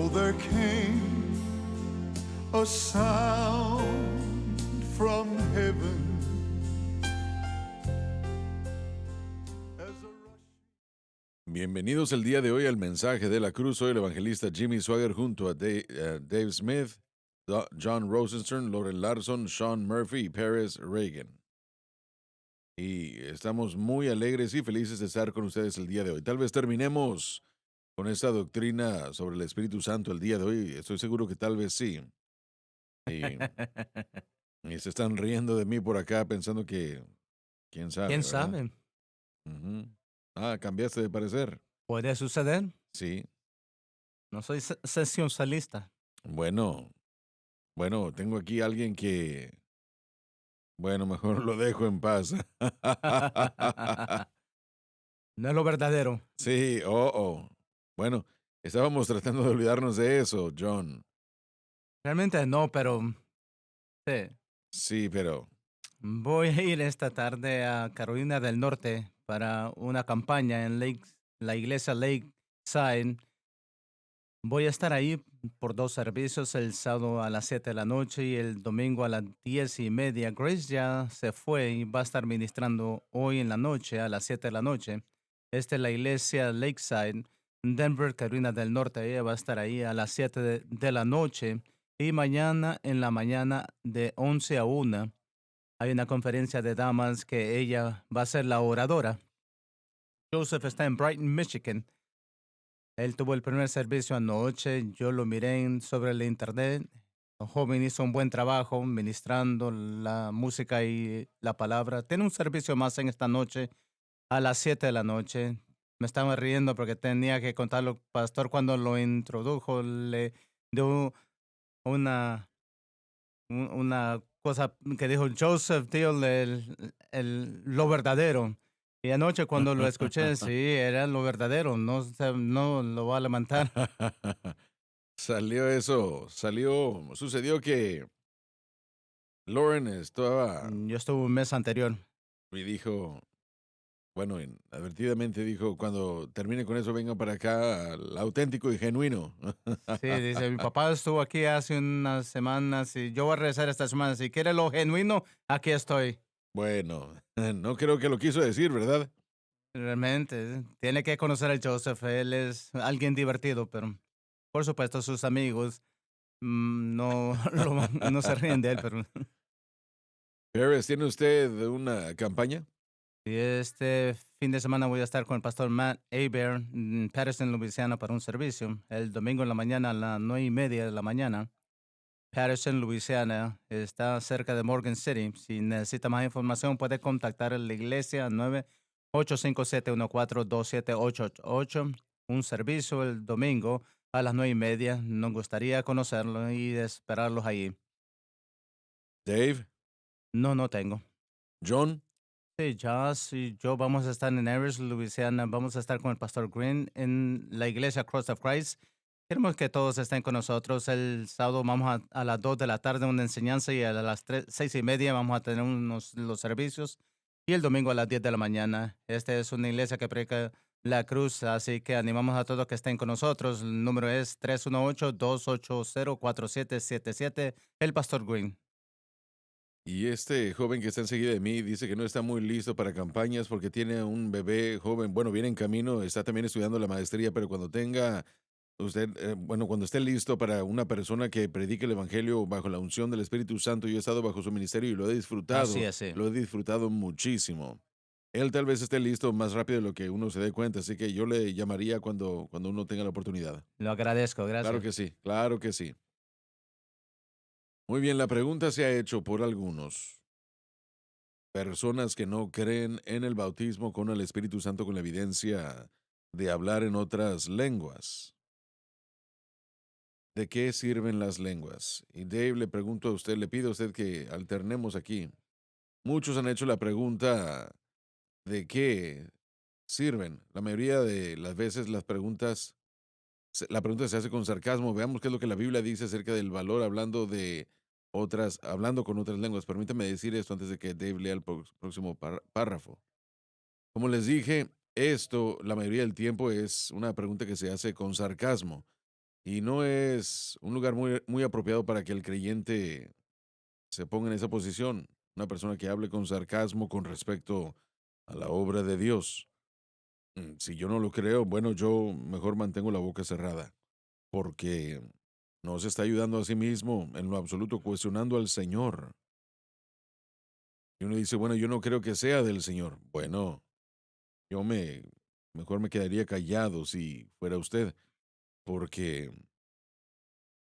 So there came a sound from heaven as a rush. Bienvenidos el día de hoy al mensaje de la cruz. Soy el evangelista Jimmy Swagger junto a Dave Smith, John Rosenstern, Lauren Larson, Sean Murphy y Paris Reagan. Y estamos muy alegres y felices de estar con ustedes el día de hoy. Tal vez terminemos con esta doctrina sobre el Espíritu Santo el día de hoy. Estoy seguro que tal vez sí. Y, y se están riendo de mí por acá pensando que, quién sabe, ¿Quién ¿verdad? sabe? Ujú. Ah, cambiaste de parecer. Puede suceder. Sí. No soy sesionsalista. Bueno, tengo aquí alguien que, bueno, mejor lo dejo en paz. No es lo verdadero. Sí, Bueno, estábamos tratando de olvidarnos de eso, John. Realmente no, pero sí. Sí, pero Voy a ir esta tarde a Carolina del Norte para una campaña en la iglesia Lakeside. Voy a estar ahí por 2 servicios, el sábado a las 7 de la noche y el domingo a las 10:30. Grace ya se fue y va a estar ministrando hoy en la noche a las 7 de la noche. Esta es la iglesia Lakeside, Denver, Carolina del Norte. Ella va a estar ahí a las 7 de la noche y mañana en la mañana de 11 a 1 hay una conferencia de damas que ella va a ser la oradora. Joseph está en Brighton, Michigan. Él tuvo el primer servicio anoche, yo lo miré sobre el internet. El joven hizo un buen trabajo ministrando la música y la palabra. Tiene un servicio más en esta noche a las 7 de la noche. Me estaba riendo porque tenía que contarlo, pastor, cuando lo introdujo, le dio una, una cosa que dijo Joseph, tío, lo verdadero. Y anoche cuando lo escuché, sí, era lo verdadero, no lo va a lamentar. sucedió que Lauren estaba Yo estuve un mes anterior. y dijo, bueno, advertidamente dijo, cuando termine con eso, venga para acá, al auténtico y genuino. Sí, dice, mi papá estuvo aquí hace unas semanas y yo voy a regresar esta semana. Si quiere lo genuino, aquí estoy. Bueno, no creo que lo quiso decir, ¿verdad? Realmente, tiene que conocer al Joseph. Él es alguien divertido, pero por supuesto sus amigos no, no se ríen de él, pero Pérez, ¿tiene usted una campaña? sí, este fin de semana voy a estar con el pastor Matt Aber en Patterson, Louisiana, para un servicio. El domingo en la mañana a las 9:30 de la mañana. Patterson, Louisiana, está cerca de Morgan City. Si necesita más información, puede contactar a la iglesia al 9-857-14-2788. Un servicio el domingo a las 9:30. Nos gustaría conocerlo y esperarlos allí. Dave, No tengo. John, Sí, Josh y yo vamos a estar en Eres, Louisiana. Vamos a estar con el pastor Green en la iglesia Cross of Christ. Queremos que todos estén con nosotros. El sábado vamos a las 2 de la tarde una enseñanza y a las 6:30 vamos a tener los servicios. Y el domingo a las 10 de la mañana. Esta es una iglesia que predica la cruz, así que animamos a todos que estén con nosotros. El número es 318-280-4777. El pastor Green. y este joven que está enseguida de mí dice que no está muy listo para campañas porque tiene un bebé joven, bueno, viene en camino, está también estudiando la maestría, pero cuando tenga usted, cuando esté listo para una persona que predique el evangelio bajo la unción del Espíritu Santo, yo he estado bajo su ministerio y Así es, sí. lo he disfrutado muchísimo. Él tal vez esté listo más rápido de lo que uno se dé cuenta, así que yo le llamaría cuando uno tenga la oportunidad. Lo agradezco, Claro gracias. que sí, claro que sí. Muy bien, la pregunta se ha hecho por algunos. Personas que no creen en el bautismo con el Espíritu Santo con la evidencia de hablar en otras lenguas. ¿De qué sirven las lenguas? Y Dave, le pregunto a usted, le pido a usted que alternemos aquí. Muchos han hecho la pregunta de qué sirven. La mayoría de las veces la pregunta se hace con sarcasmo. Veamos qué es lo que la Biblia dice acerca del valor hablando con otras lenguas. Permítame decir esto antes de que Dave lea el próximo párrafo. Como les dije, esto la mayoría del tiempo es una pregunta que se hace con sarcasmo. Y no es un lugar muy apropiado para que el creyente se ponga en esa posición. Una persona que hable con sarcasmo con respecto a la obra de Dios. Si yo no lo creo, bueno, yo mejor mantengo la boca cerrada, porque no se está ayudando a sí mismo en lo absoluto, cuestionando al Señor. Y uno dice, bueno, yo no creo que sea del Señor. Bueno, yo mejor me quedaría callado si fuera usted, porque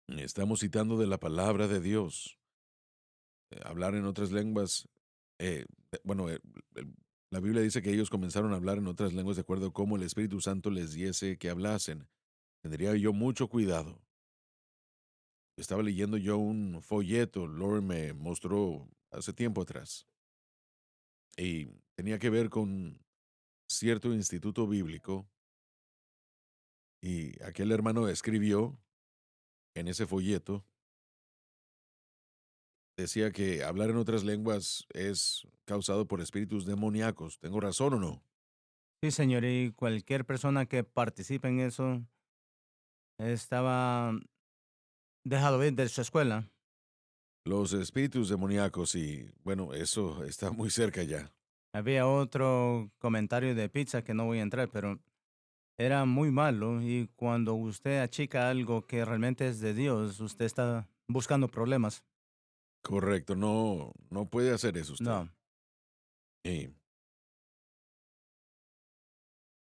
estamos citando de la palabra de Dios. Hablar en otras lenguas, bueno, la Biblia dice que ellos comenzaron a hablar en otras lenguas de acuerdo a cómo el Espíritu Santo les diese que hablasen. Tendría yo mucho cuidado. Estaba leyendo yo un folleto, Lauren me mostró hace tiempo atrás, y tenía que ver con cierto instituto bíblico, y aquel hermano escribió en ese folleto, decía que hablar en otras lenguas es causado por espíritus demoníacos. ¿Tengo razón o no? Sí, señor, y cualquier persona que participe en eso estaba dejado ir de su escuela. Los espíritus demoníacos, y bueno, eso está muy cerca ya. Había otro comentario de pizza que no voy a entrar, pero era muy malo y cuando usted achica algo que realmente es de Dios, usted está buscando problemas. Correcto, no, no puede hacer eso usted. No, Y,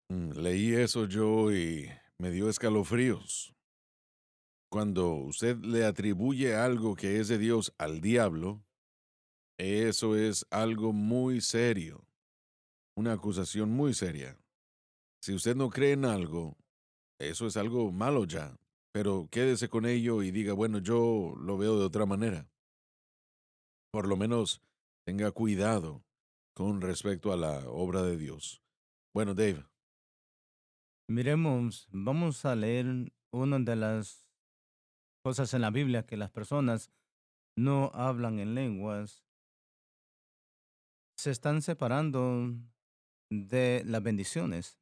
leí eso yo y me dio escalofríos. Cuando usted le atribuye algo que es de Dios al diablo, eso es algo muy serio, una acusación muy seria. Si usted no cree en algo, eso es algo malo ya, pero quédese con ello y diga, bueno, yo lo veo de otra manera. Por lo menos tenga cuidado con respecto a la obra de Dios. Bueno, Dave, miremos, vamos a leer una de las cosas en la Biblia que las personas no hablan en lenguas, se están separando de las bendiciones.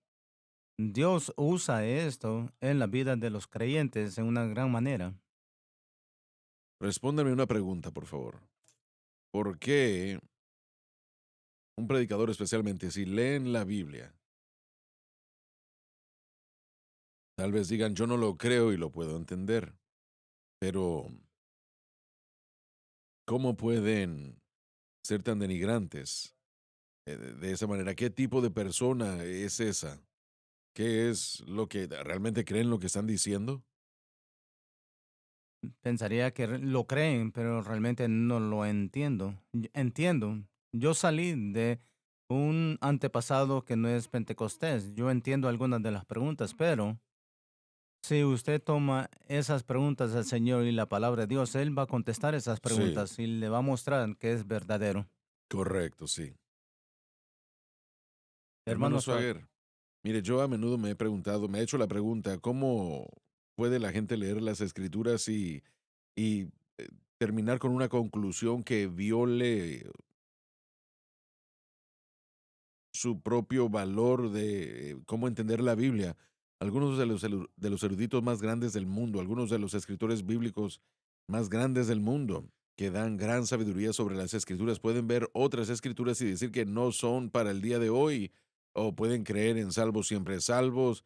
Dios usa esto en la vida de los creyentes en una gran manera. respóndeme una pregunta, por favor. ¿Por qué un predicador, especialmente si leen la Biblia, tal vez digan, yo no lo creo y lo puedo entender, pero ¿cómo pueden ser tan denigrantes de esa manera? ¿Qué tipo de persona es esa? ¿Qué es lo que realmente creen lo que están diciendo? Pensaría que lo creen, pero realmente no lo entiendo. Entiendo. Yo salí de un antepasado que no es pentecostés. Yo entiendo algunas de las preguntas, pero si usted toma esas preguntas al Señor y la palabra de Dios, Él va a contestar esas Sí, preguntas y le va a mostrar que es verdadero. correcto, sí. Hermano Hermano Swag, Swagger, mire, yo a menudo me he preguntado, me he hecho la pregunta, ¿cómo puede la gente leer las escrituras y terminar con una conclusión que viole su propio valor de cómo entender la Biblia? Algunos de los eruditos más grandes del mundo, algunos de los escritores bíblicos más grandes del mundo, que dan gran sabiduría sobre las escrituras, pueden ver otras escrituras y decir que no son para el día de hoy, o pueden creer en salvos siempre salvos,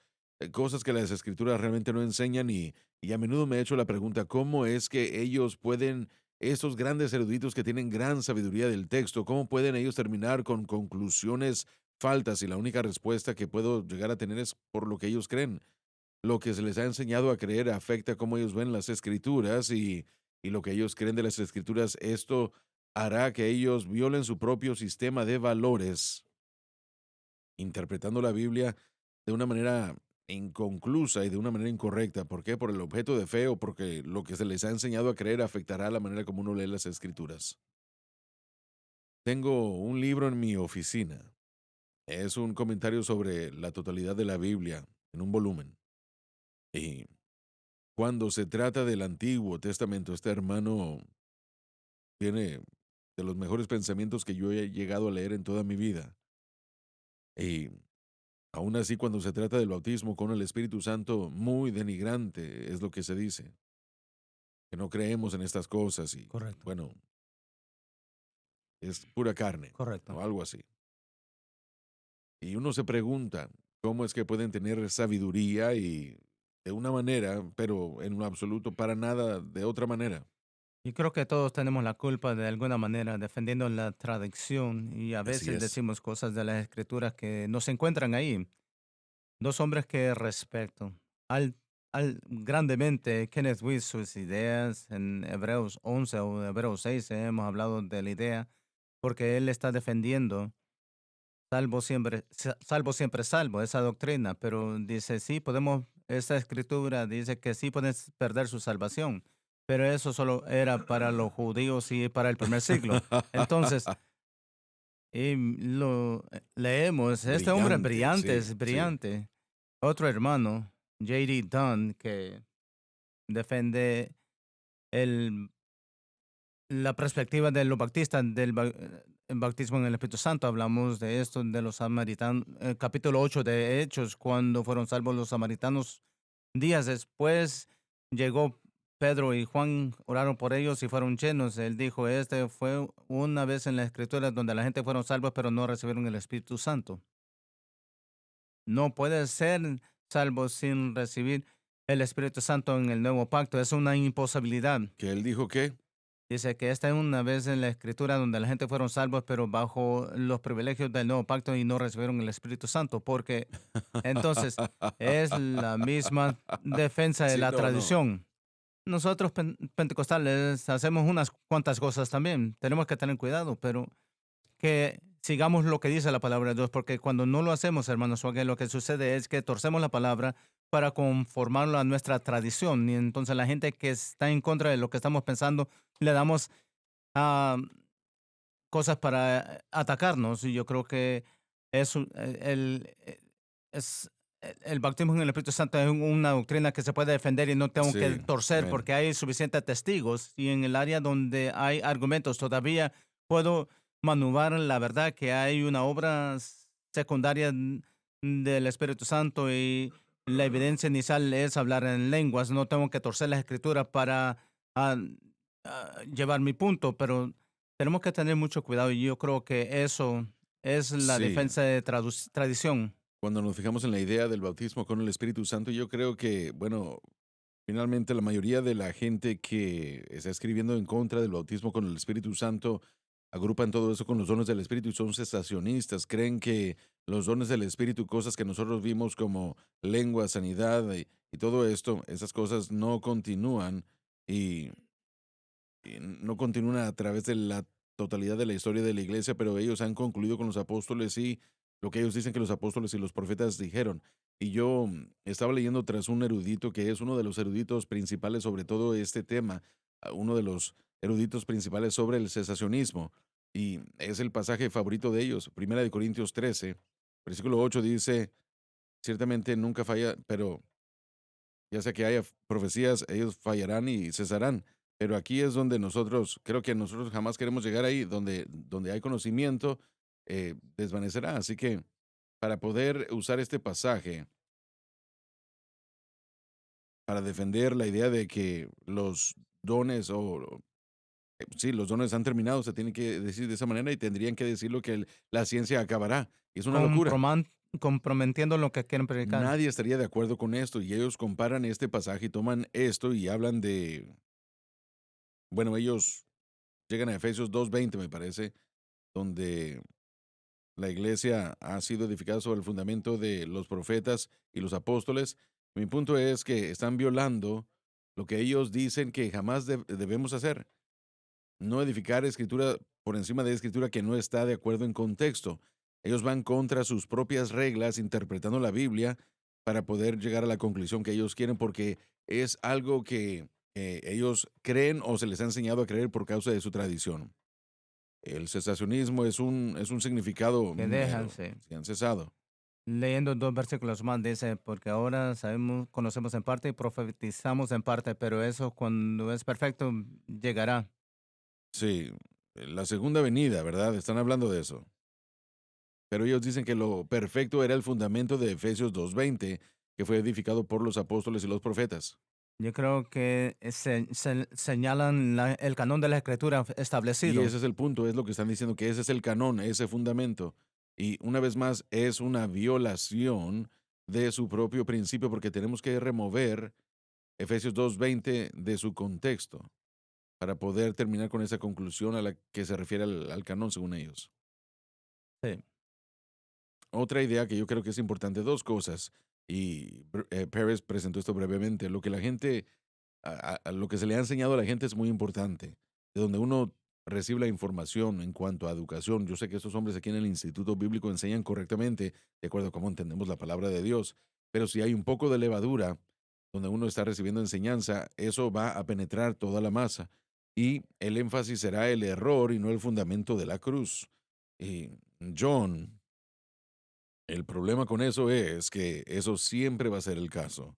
cosas que las escrituras realmente no enseñan, y a menudo me he hecho la pregunta, ¿cómo es que ellos pueden, estos grandes eruditos que tienen gran sabiduría del texto, cómo pueden ellos terminar con conclusiones faltas? Y la única respuesta que puedo llegar a tener es por lo que ellos creen. Lo que se les ha enseñado a creer afecta cómo ellos ven las escrituras, y lo que ellos creen de las escrituras, esto hará que ellos violen su propio sistema de valores, interpretando la Biblia de una manera inconclusa y de una manera incorrecta. ¿Por qué? Por el objeto de fe, o porque lo que se les ha enseñado a creer afectará la manera como uno lee las escrituras. Tengo un libro en mi oficina. Es un comentario sobre la totalidad de la Biblia en un volumen. Y cuando se trata del Antiguo Testamento, este hermano tiene de los mejores pensamientos que yo he llegado a leer en toda mi vida. Y Aún así, cuando se trata del bautismo con el Espíritu Santo, muy denigrante es lo que se dice, que no creemos en estas cosas y, Correcto, bueno, es pura carne correcto. o algo así. Y uno se pregunta, ¿cómo es que pueden tener sabiduría y de una manera, pero en lo absoluto para nada de otra manera? Y creo que todos tenemos la culpa de alguna manera defendiendo la tradición y a Así veces es. decimos cosas de las escrituras que no se encuentran ahí. Dos hombres que respeto grandemente, Kenneth Wuest, sus ideas en Hebreos 11 o Hebreos 6, hemos hablado de la idea, porque él está defendiendo salvo siempre salvo, esa doctrina, pero dice, sí, podemos, esa escritura dice que sí puedes perder su salvación, pero eso solo era para los judíos y para el primer siglo. Entonces, leemos, este hombre Brillante, sí, es sí. brillante. Otro hermano, J.D. Dunn, que defiende el la perspectiva de los bautistas el bautismo en el Espíritu Santo. Hablamos de esto, de los samaritanos, capítulo 8 de Hechos, cuando fueron salvos los samaritanos. Días después llegó Pedro y Juan, oraron por ellos y fueron llenos. Él dijo, este fue una vez en la Escritura donde la gente fueron salvos, pero no recibieron el Espíritu Santo. No puede ser salvo sin recibir el Espíritu Santo en el nuevo pacto. Es una imposibilidad. Que él dijo que, Dice que esta es una vez en la escritura donde la gente fueron salvos, pero bajo los privilegios del nuevo pacto y no recibieron el Espíritu Santo, porque entonces es la misma defensa de sí, la no, no, tradición. Nosotros pentecostales hacemos unas cuantas cosas también. Tenemos que tener cuidado, pero que sigamos lo que dice la palabra de Dios, porque cuando no lo hacemos, hermanos, lo que sucede es que torcemos la palabra para conformarlo a nuestra tradición. Y entonces la gente que está en contra de lo que estamos pensando, le damos ah, cosas para atacarnos. Y yo creo que es, es el bautismo en el Espíritu Santo es una doctrina que se puede defender y no tengo que sí, torcer amén. porque hay suficientes testigos y en el área donde hay argumentos todavía puedo manubrar la verdad que hay una obra secundaria del Espíritu Santo y la evidencia inicial es hablar en lenguas. No tengo que torcer las escrituras para ah, llevar mi punto, pero tenemos que tener mucho cuidado y yo creo que eso es la Sí, defensa de tradición. cuando nos fijamos en la idea del bautismo con el Espíritu Santo, yo creo que, bueno, finalmente la mayoría de la gente que está escribiendo en contra del bautismo con el Espíritu Santo agrupan todo eso con los dones del Espíritu y son cesacionistas. Creen que los dones del Espíritu, cosas que nosotros vimos como lengua, sanidad y todo esto, esas cosas no continúan y, y no continúan a través de la totalidad de la historia de la iglesia, pero ellos han concluido con los apóstoles y lo que ellos dicen que los apóstoles y los profetas dijeron. Y yo estaba leyendo tras un erudito que es uno de los eruditos principales sobre todo este tema, uno de los eruditos principales sobre el cesacionismo, y es el pasaje favorito de ellos, Primera de Corintios 13, versículo 8 dice, ciertamente nunca falla, pero ya sea que haya profecías, ellos fallarán y cesarán. Pero aquí es donde nosotros, creo que nosotros jamás queremos llegar ahí, donde hay conocimiento, desvanecerá. Así que para poder usar este pasaje, para defender la idea de que los dones sí, los dones han terminado, se tiene que decir de esa manera y tendrían que decirlo que la ciencia acabará. Y es una locura. Comprometiendo lo que quieren predicar. Nadie estaría de acuerdo con esto y ellos comparan este pasaje y toman esto y hablan de, bueno, ellos llegan a Efesios 2:20, me parece, donde la iglesia ha sido edificada sobre el fundamento de los profetas y los apóstoles. Mi punto es que están violando lo que ellos dicen que jamás debemos hacer. No edificar escritura por encima de escritura que no está de acuerdo en contexto. Ellos van contra sus propias reglas interpretando la Biblia para poder llegar a la conclusión que ellos quieren porque es algo que ellos creen o se les ha enseñado a creer por causa de su tradición. El cesacionismo es un significado Que mero, déjanse. si han cesado. Leyendo dos versículos más, dice, porque ahora sabemos, conocemos en parte y profetizamos en parte, pero eso cuando es perfecto llegará. Sí, la segunda venida, ¿verdad? Están hablando de eso. Pero ellos dicen que lo perfecto era el fundamento de Efesios 2:20, que fue edificado por los apóstoles y los profetas. Yo creo que señalan el canon de la escritura Y establecido. ese es el punto, es lo que están diciendo, que ese es el canón, ese fundamento. Y una vez más, es una violación de su propio principio, porque tenemos que remover Efesios 2:20 de su contexto para poder terminar con esa conclusión a la que se refiere al canón, según ellos. Sí, Otra idea que yo creo que es importante, dos cosas, y Pérez presentó esto brevemente. Lo que la gente, lo que se le ha enseñado a la gente es muy importante. De donde uno recibe la información en cuanto a educación. Yo sé que estos hombres aquí en el Instituto Bíblico enseñan correctamente, de acuerdo a cómo entendemos la palabra de Dios. Pero si hay un poco de levadura donde uno está recibiendo enseñanza, eso va a penetrar toda la masa. Y el énfasis será el error y no el fundamento de la cruz. Y John, el problema con eso es que eso siempre va a ser el caso.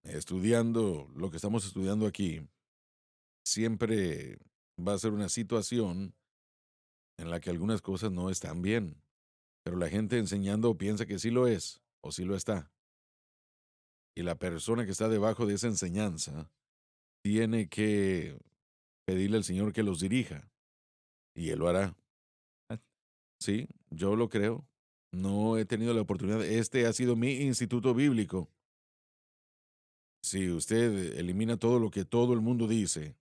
Estudiando lo que estamos estudiando aquí, siempre va a ser una situación en la que algunas cosas no están bien, pero la gente enseñando piensa que sí lo es o sí lo está. Y la persona que está debajo de esa enseñanza tiene que pedirle al Señor que los dirija y Él lo hará. eh, Sí, yo lo creo. No he tenido la oportunidad. Este ha sido mi instituto bíblico. Si usted elimina todo lo que todo el mundo dice,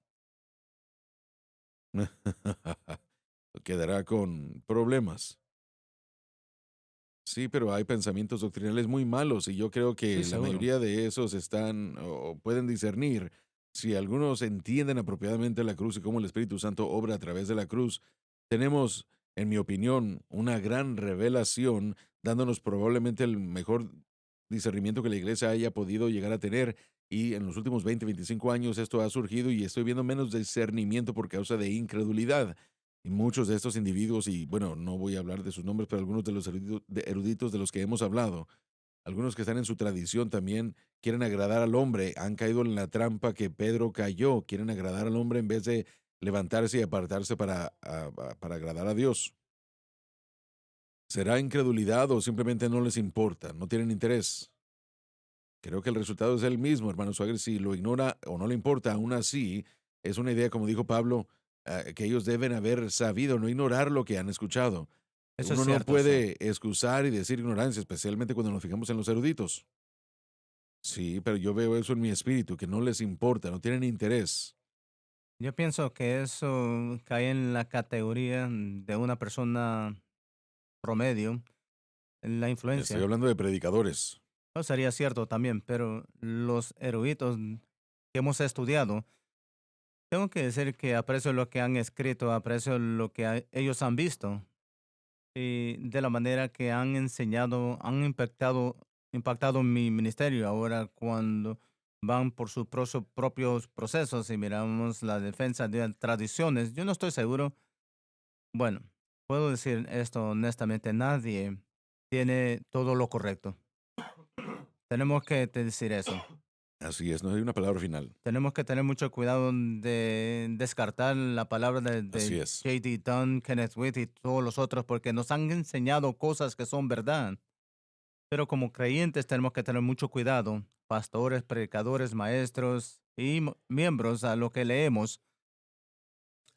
quedará con problemas. Sí, pero hay pensamientos doctrinales muy malos y yo creo sí, que la seguro. mayoría de esos están o pueden discernir. Si algunos entienden apropiadamente la cruz y cómo el Espíritu Santo obra a través de la cruz, tenemos, en mi opinión, una gran revelación dándonos probablemente el mejor discernimiento que la iglesia haya podido llegar a tener. Y en los últimos 20, 25 años esto ha surgido y estoy viendo menos discernimiento por causa de incredulidad. Y muchos de estos individuos, y bueno, no voy a hablar de sus nombres, pero algunos de los eruditos de los que hemos hablado, algunos que están en su tradición también quieren agradar al hombre, han caído en la trampa que Pedro cayó, quieren agradar al hombre en vez de levantarse y apartarse para agradar a Dios. ¿Será incredulidad o simplemente no les importa, no tienen interés? Creo que el resultado es el mismo, hermano Swagger. Si lo ignora o no le importa, aún así, es una idea, como dijo Pablo, que ellos deben haber sabido, no ignorar lo que han escuchado. Eso es Uno no cierto, sí. puede excusar y decir ignorancia, especialmente cuando nos fijamos en los eruditos. Sí, pero yo veo eso en mi espíritu, que no les importa, no tienen interés. Yo pienso que eso cae en la categoría de una persona promedio, en la Estoy influencia. hablando de predicadores. No sería cierto también, pero los eruditos que hemos estudiado, tengo que decir que aprecio lo que han escrito, aprecio lo que ellos han visto y de la manera que han enseñado, han impactado mi ministerio. Ahora, cuando van por sus propios procesos y miramos la defensa de tradiciones, yo no estoy seguro. Bueno, puedo decir esto honestamente, nadie tiene todo lo correcto. Tenemos que decir eso. Así es, no hay una palabra final. Tenemos que tener mucho cuidado de descartar la palabra Así de es. J.D. Dunn, Kenneth White y todos los otros, porque nos han enseñado cosas que son verdad. Pero como creyentes tenemos que tener mucho cuidado, pastores, predicadores, maestros y miembros a lo que leemos.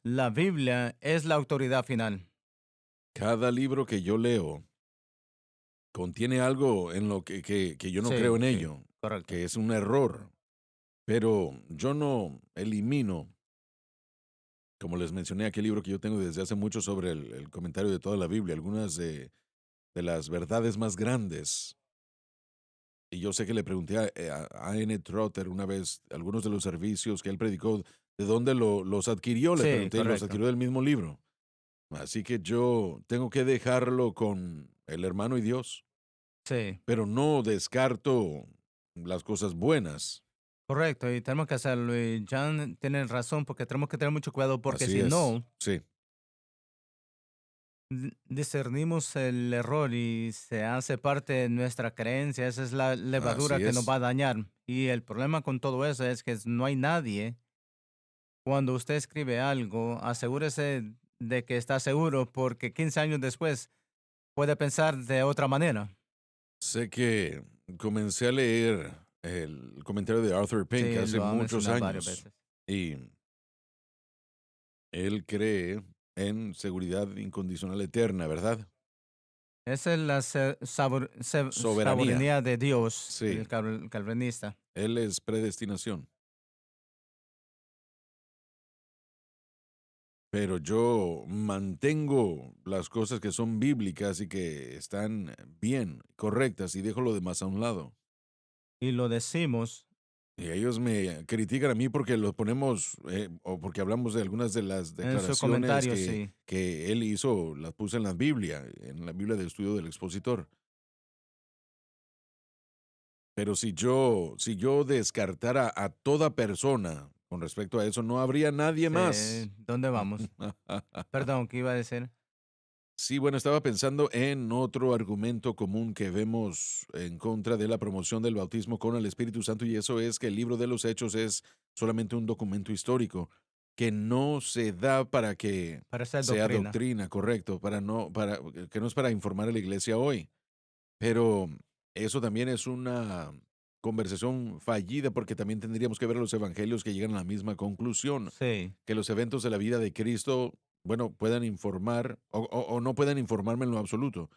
La Biblia es la autoridad final. Cada libro que yo leo contiene algo en lo que yo no creo Sí, en sí, ello, correcto. que es un error. Pero yo no elimino, como les mencioné, aquel libro que yo tengo desde hace mucho sobre el comentario de toda la Biblia, algunas de las verdades más grandes. Y yo sé que le pregunté a N. Trotter una vez algunos de los servicios que él predicó, ¿de dónde los adquirió? Le Sí, pregunté y los correcto. adquirió del mismo libro. Así que yo tengo que dejarlo con el hermano y Dios, Sí, pero no descarto las cosas buenas. correcto. Y tenemos que hacerlo. Y John tiene razón porque tenemos que tener mucho cuidado porque Así si es. no, Sí, discernimos el error y se hace parte de nuestra creencia. Esa es la levadura así que nos es. va a dañar. Y el problema con todo eso es que no hay nadie. Cuando usted escribe algo, asegúrese. de que está seguro porque 15 años después puede pensar de otra manera. Sé que comencé a leer el comentario de Arthur Pink Sí, hace lo ha muchos mencionado varias años veces. y él cree en seguridad incondicional eterna, ¿verdad? Esa es la Soberanía, soberanía de Dios, sí. el calvinista. Él es predestinación. Pero yo mantengo las cosas que son bíblicas y que están bien, correctas, y dejo lo demás a un lado. Y lo decimos Y ellos me critican a mí porque lo ponemos, o porque hablamos de algunas de las en su declaraciones comentario, sí. que él hizo, las puse en la Biblia de estudio del expositor. Pero si yo descartara a toda persona con respecto a eso, no habría nadie más. ¿Dónde vamos? Perdón, ¿qué iba a decir? Sí, bueno, estaba pensando en otro argumento común que vemos en contra de la promoción del bautismo con el Espíritu Santo, y eso es que el libro de los Hechos es solamente un documento histórico que no se da para que Para hacer sea doctrina. doctrina, correcto, que no es para informar a la iglesia hoy. Pero eso también es una conversación fallida porque también tendríamos que ver los evangelios que llegan a la misma conclusión, Sí, que los eventos de la vida de Cristo, bueno, puedan informar o no puedan informarme en lo absoluto.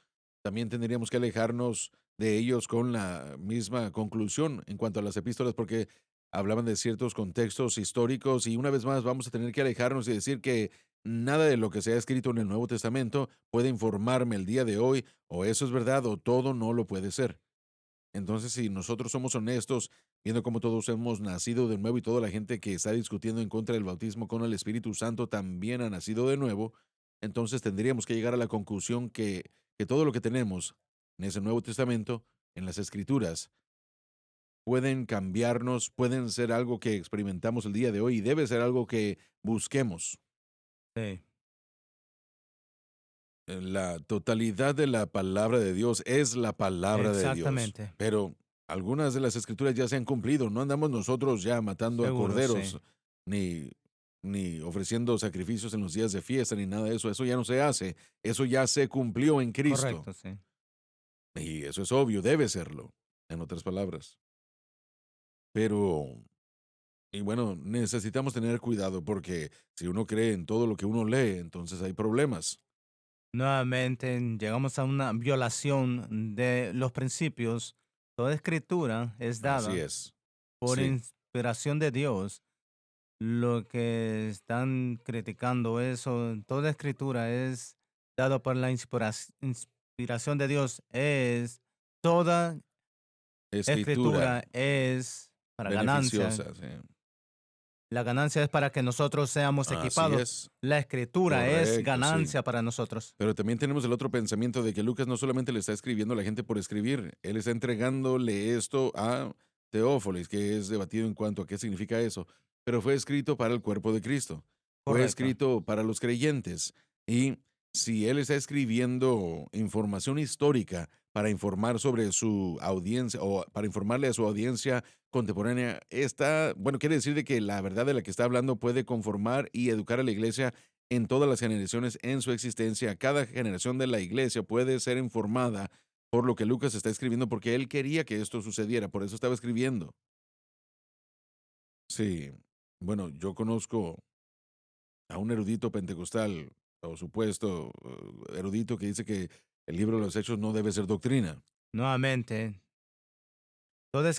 También tendríamos que alejarnos de ellos con la misma conclusión en cuanto a las epístolas, porque hablaban de ciertos contextos históricos y una vez más vamos a tener que alejarnos y decir que nada de lo que se ha escrito en el Nuevo Testamento puede informarme el día de hoy, o eso es verdad o todo no lo puede ser. Entonces, si nosotros somos honestos, viendo cómo todos hemos nacido de nuevo y toda la gente que está discutiendo en contra del bautismo con el Espíritu Santo también ha nacido de nuevo, entonces tendríamos que llegar a la conclusión que todo lo que tenemos en ese Nuevo Testamento, en las Escrituras, pueden cambiarnos, pueden ser algo que experimentamos el día de hoy y debe ser algo que busquemos. sí. La totalidad de la palabra de Dios es la palabra de Dios, Exactamente. pero algunas de las escrituras ya se han cumplido. No andamos nosotros ya matando a Seguro, sí. corderos ni, ni ofreciendo sacrificios en los días de fiesta ni nada de eso. Eso ya no se hace. Eso ya se cumplió en Cristo. Correcto, sí. Y eso es obvio, debe serlo, en otras palabras. Pero, y bueno, necesitamos tener cuidado porque si uno cree en todo lo que uno lee, entonces hay problemas. Nuevamente llegamos a una violación de los principios. Toda escritura es Así dada es. por Sí. inspiración de Dios. Lo que están criticando eso, toda escritura es dada por la inspiración de Dios. Toda Escritura escritura es para ganancia. beneficiosa, sí. La ganancia es para que nosotros seamos Así equipados. es, La escritura es correcto, sí. ganancia para nosotros. Pero también tenemos el otro pensamiento de que Lucas no solamente le está escribiendo a la gente por escribir, él está entregándole esto a Teófolis, que es debatido en cuanto a qué significa eso, pero fue escrito para el cuerpo de Cristo, fue Correcto. escrito para los creyentes. Y si él está escribiendo información histórica para informar sobre su audiencia o para informarle a su audiencia contemporánea, bueno, quiere decir de que la verdad de la que está hablando puede conformar y educar a la iglesia en todas las generaciones en su existencia. Cada generación de la iglesia puede ser informada por lo que Lucas está escribiendo porque él quería que esto sucediera, por eso estaba escribiendo. Sí, bueno, yo conozco a un erudito pentecostal, o supuesto erudito, que dice que el libro de los Hechos no debe ser doctrina. Nuevamente, toda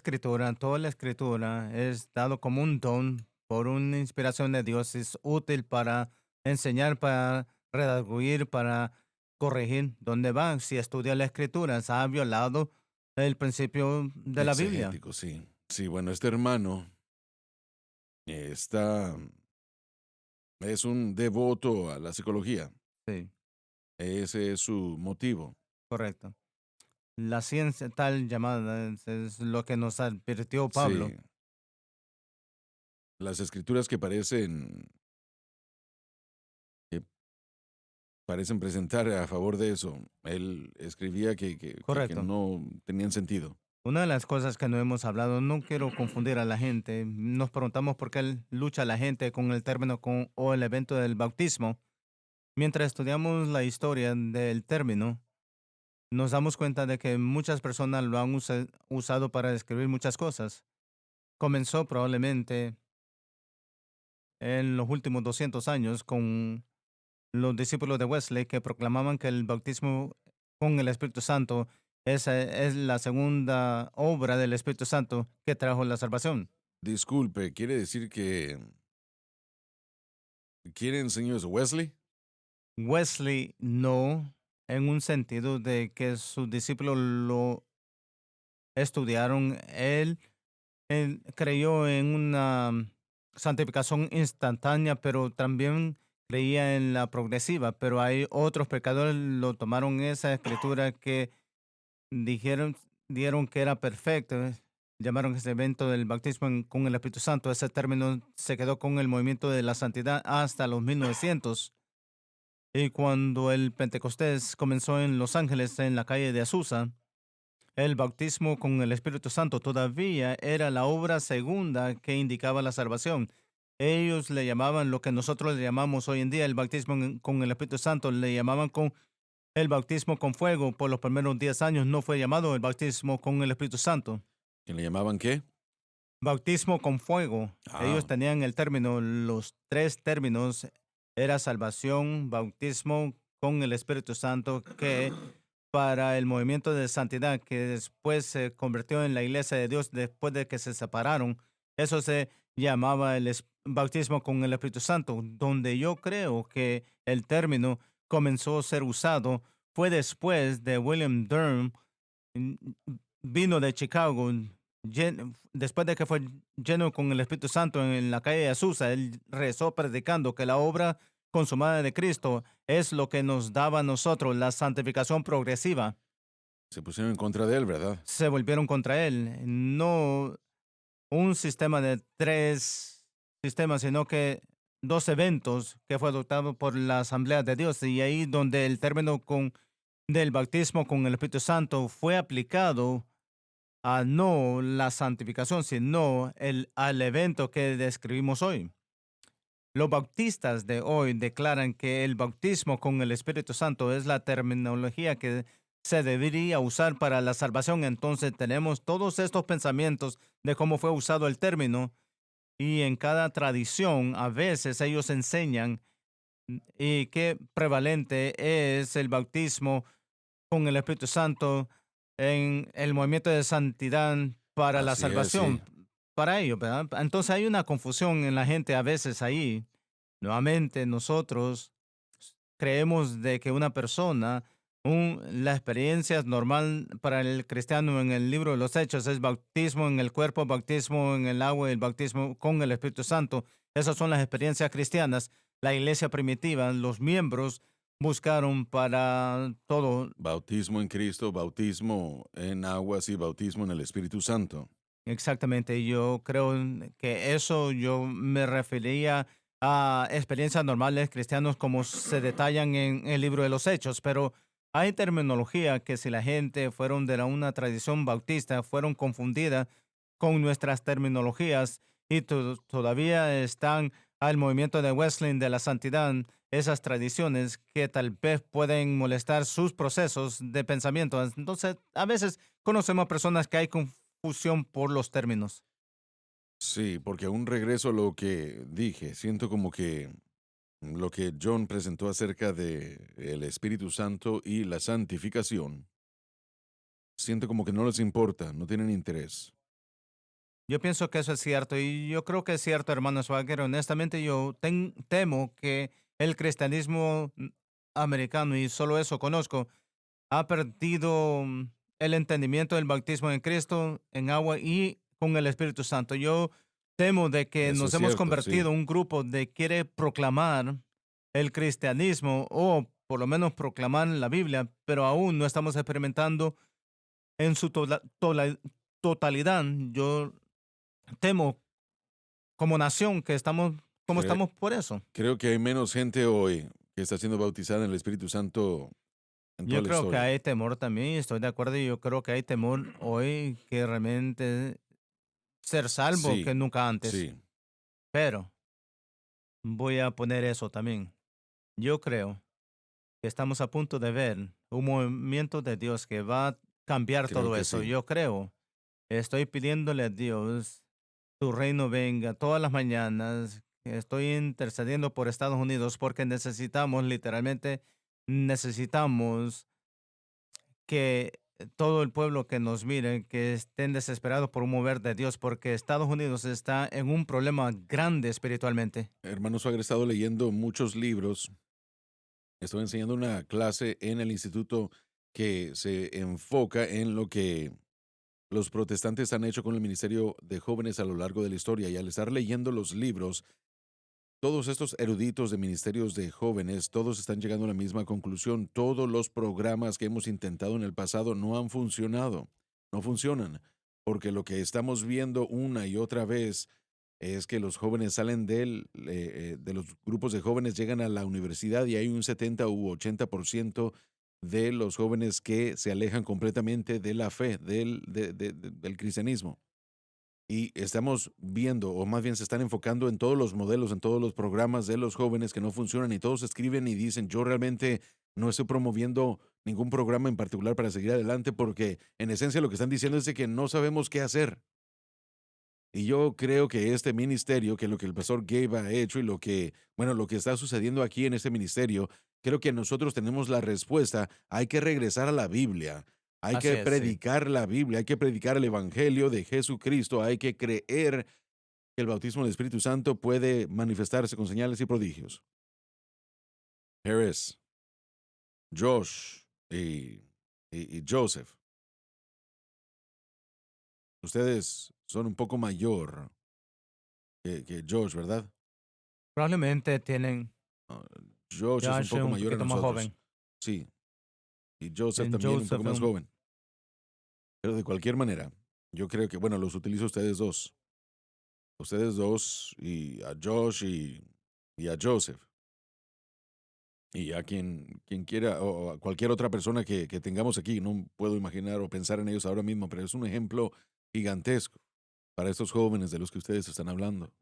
la escritura es dado como un don por una inspiración de Dios. Es útil para enseñar, para redarguir, para corregir. ¿Dónde va? Si estudia la escritura, se ha violado el principio de la Biblia. Exegético, sí. Sí, bueno, este hermano está, es un devoto a la psicología. Sí, Ese es su motivo. correcto. La ciencia tal llamada es lo que nos advirtió Pablo. Sí, las escrituras que parecen presentar a favor de eso, él escribía que Correcto. no tenían sentido. Una de las cosas que no hemos hablado, no quiero confundir a la gente. Nos preguntamos por qué lucha la gente con el término o el evento del bautismo. Mientras estudiamos la historia del término, nos damos cuenta de que muchas personas lo han usado para describir muchas cosas. Comenzó probablemente en los últimos 200 años con los discípulos de Wesley que proclamaban que el bautismo con el Espíritu Santo es la segunda obra del Espíritu Santo que trajo la salvación. Disculpe, ¿quiere decir que quién enseñó eso? ¿Wesley? Wesley no, en un sentido de que sus discípulos lo estudiaron. Él creyó en una santificación instantánea, pero también creía en la progresiva. Pero hay otros pecadores lo tomaron esa escritura que dijeron, dieron que era perfecto. Llamaron ese evento del bautismo con el Espíritu Santo. Ese término se quedó con el movimiento de la santidad hasta los 1900. Y cuando el Pentecostés comenzó en Los Ángeles, en la calle de Azusa, el bautismo con el Espíritu Santo todavía era la obra segunda que indicaba la salvación. Ellos le llamaban lo que nosotros le llamamos hoy en día el bautismo con el Espíritu Santo, le llamaban con el bautismo con fuego. Por los primeros 10 años no fue llamado el bautismo con el Espíritu Santo. ¿Que le llamaban qué? Bautismo con fuego. Ellos Ah, tenían el término, los tres términos, era salvación, bautismo con el Espíritu Santo, que para el movimiento de santidad que después se convirtió en la iglesia de Dios después de que se separaron, eso se llamaba el bautismo con el Espíritu Santo, donde yo creo que el término comenzó a ser usado fue después de William Durham, mm, vino de Chicago, después de que fue lleno con el Espíritu Santo en la calle de Azusa. Él rezó predicando que la obra consumada de Cristo es lo que nos daba a nosotros la santificación progresiva. se pusieron en contra de él, ¿verdad? Se volvieron contra él. No un sistema de tres sistemas, sino que dos eventos que fue adoptado por la Asamblea de Dios. Y ahí donde el término del bautismo con el Espíritu Santo fue aplicado a no la santificación, sino al evento que describimos hoy. Los bautistas de hoy declaran que el bautismo con el Espíritu Santo es la terminología que se debería usar para la salvación. Entonces tenemos todos estos pensamientos de cómo fue usado el término y en cada tradición a veces ellos enseñan y qué prevalente es el bautismo con el Espíritu Santo en el movimiento de santidad para la Así es, sí. salvación, para ellos, ¿verdad? Entonces hay una confusión en la gente a veces ahí. Nuevamente, nosotros creemos de que una persona, la experiencia normal para el cristiano en el libro de los Hechos es bautismo en el cuerpo, bautismo en el agua y el bautismo con el Espíritu Santo. Esas son las experiencias cristianas. La iglesia primitiva, los miembros buscaron para todo. Bautismo en Cristo, bautismo en aguas y bautismo en el Espíritu Santo. Exactamente, yo creo que eso yo me refería a experiencias normales cristianos como se detallan en el libro de los Hechos, pero hay terminología que si la gente fueron de una tradición bautista, fueron confundidas con nuestras terminologías y todavía están al movimiento de Wesley de la santidad, esas tradiciones que tal vez pueden molestar sus procesos de pensamiento. Entonces, a veces conocemos personas que hay confusión por los términos. Sí, porque aún regreso a lo que dije. Siento como que lo que John presentó acerca de el Espíritu Santo y la santificación, siento como que no les importa, no tienen interés. Yo pienso que eso es cierto y yo creo que es cierto, hermano Swagger. Honestamente, yo temo que el cristianismo americano, y solo eso conozco, ha perdido el entendimiento del bautismo en Cristo, en agua y con el Espíritu Santo. Yo temo de que Eso nos es hemos cierto, sí. convertido en un grupo de quiere proclamar el cristianismo o por lo menos proclamar la Biblia, pero aún no estamos experimentando en su totalidad. Yo temo como nación que estamos como Cre- estamos por eso. Creo que hay menos gente hoy que está siendo bautizada en el Espíritu Santo en toda Yo la creo que historia. hay temor también, y estoy de acuerdo, y yo creo que hay temor hoy que realmente ser salvo que Sí, nunca antes. sí. Pero voy a poner eso también. Yo creo. que estamos a punto de ver un movimiento de Dios que va a cambiar Creo todo que eso. sí. Yo creo, estoy pidiéndole a Dios, tu reino venga todas las mañanas. Estoy intercediendo por Estados Unidos porque necesitamos, literalmente, necesitamos que todo el pueblo que nos mire, que estén desesperados por un mover de Dios, porque Estados Unidos está en un problema grande espiritualmente. Hermano Suárez, he estado leyendo muchos libros. Estoy enseñando una clase en el instituto que se enfoca en lo que los protestantes han hecho con el ministerio de jóvenes a lo largo de la historia. Y al estar leyendo los libros, todos estos eruditos de ministerios de jóvenes, todos están llegando a la misma conclusión. Todos los programas que hemos intentado en el pasado no han funcionado, no funcionan, porque lo que estamos viendo una y otra vez es que los jóvenes salen de los grupos de jóvenes, llegan a la universidad y hay un 70 u 80% de los jóvenes que se alejan completamente de la fe, del cristianismo. Y estamos viendo, o más bien se están enfocando en todos los modelos, en todos los programas de los jóvenes que no funcionan y todos escriben y dicen, yo realmente no estoy promoviendo ningún programa en particular para seguir adelante porque en esencia lo que están diciendo es de que no sabemos qué hacer. Y yo creo que este ministerio, que lo que el pastor Gabe ha hecho y lo que, bueno, lo que está sucediendo aquí en este ministerio, creo que nosotros tenemos la respuesta. Hay que regresar a la Biblia. Hay Así que es, sí. predicar la Biblia, hay que predicar el Evangelio de Jesucristo, hay que creer que el bautismo del Espíritu Santo puede manifestarse con señales y prodigios. Harris, Josh y Joseph, ustedes son un poco mayor que Josh, ¿verdad? Probablemente tienen Ah, Josh es un Josh poco un mayor a poquito más nosotros. joven. Sí, y Joseph En también un poco Joseph, más joven. Pero de cualquier manera, yo creo que, bueno, los utilizo a ustedes dos. Ustedes dos y a Josh y a Joseph. Y a quien quiera, o a cualquier otra persona que tengamos aquí. No puedo imaginar o pensar en ellos ahora mismo, pero es un ejemplo gigantesco para estos jóvenes de los que ustedes están hablando.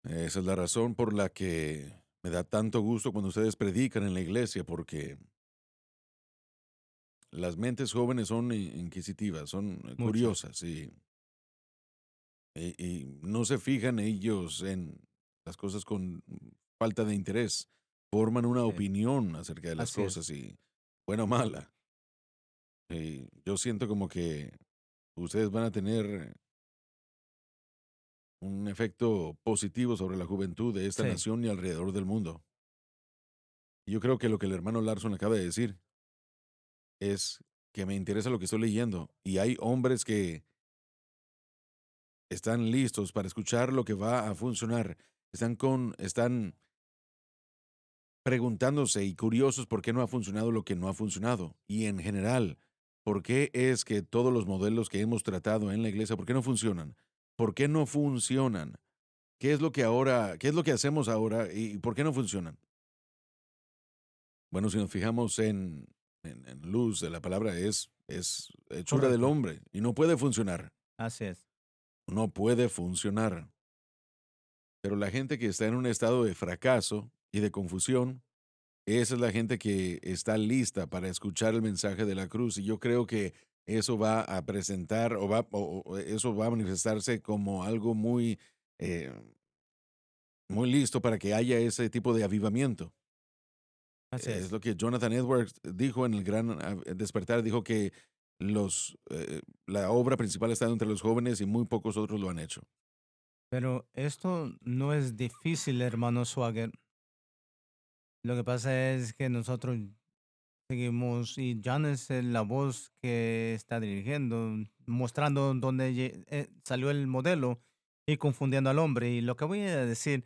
Esa es la razón por la que me da tanto gusto cuando ustedes predican en la iglesia, porque las mentes jóvenes son inquisitivas, son mucho. curiosas y no se fijan ellos en las cosas con falta de interés. Forman una Sí, opinión acerca de las así es. cosas y buena o mala. Y yo siento como que ustedes van a tener un efecto positivo sobre la juventud de esta Sí, nación y alrededor del mundo. Y yo creo que lo que el hermano Larson acaba de decir es que me interesa lo que estoy leyendo. Y hay hombres que están listos para escuchar lo que va a funcionar. Están preguntándose y curiosos por qué no ha funcionado lo que no ha funcionado. Y en general, ¿por qué es que todos los modelos que hemos tratado en la iglesia, por qué no funcionan? ¿Por qué no funcionan? ¿Qué es lo que hacemos ahora y por qué no funcionan? Bueno, si nos fijamos en luz de la palabra, es hechura del correcto. hombre y no puede funcionar. Así es. No puede funcionar. Pero la gente que está en un estado de fracaso y de confusión, esa es la gente que está lista para escuchar el mensaje de la cruz. Y yo creo que eso va a presentar o eso va a manifestarse como algo eh, muy listo para que haya ese tipo de avivamiento. Así Es es. lo que Jonathan Edwards dijo en el Gran Despertar. Dijo que la obra principal está entre los jóvenes y muy pocos otros lo han hecho. Pero esto no es difícil, hermano Swagger. Lo que pasa es que nosotros seguimos y John es la voz que está dirigiendo, mostrando dónde salió el modelo y confundiendo al hombre. Y lo que voy a decir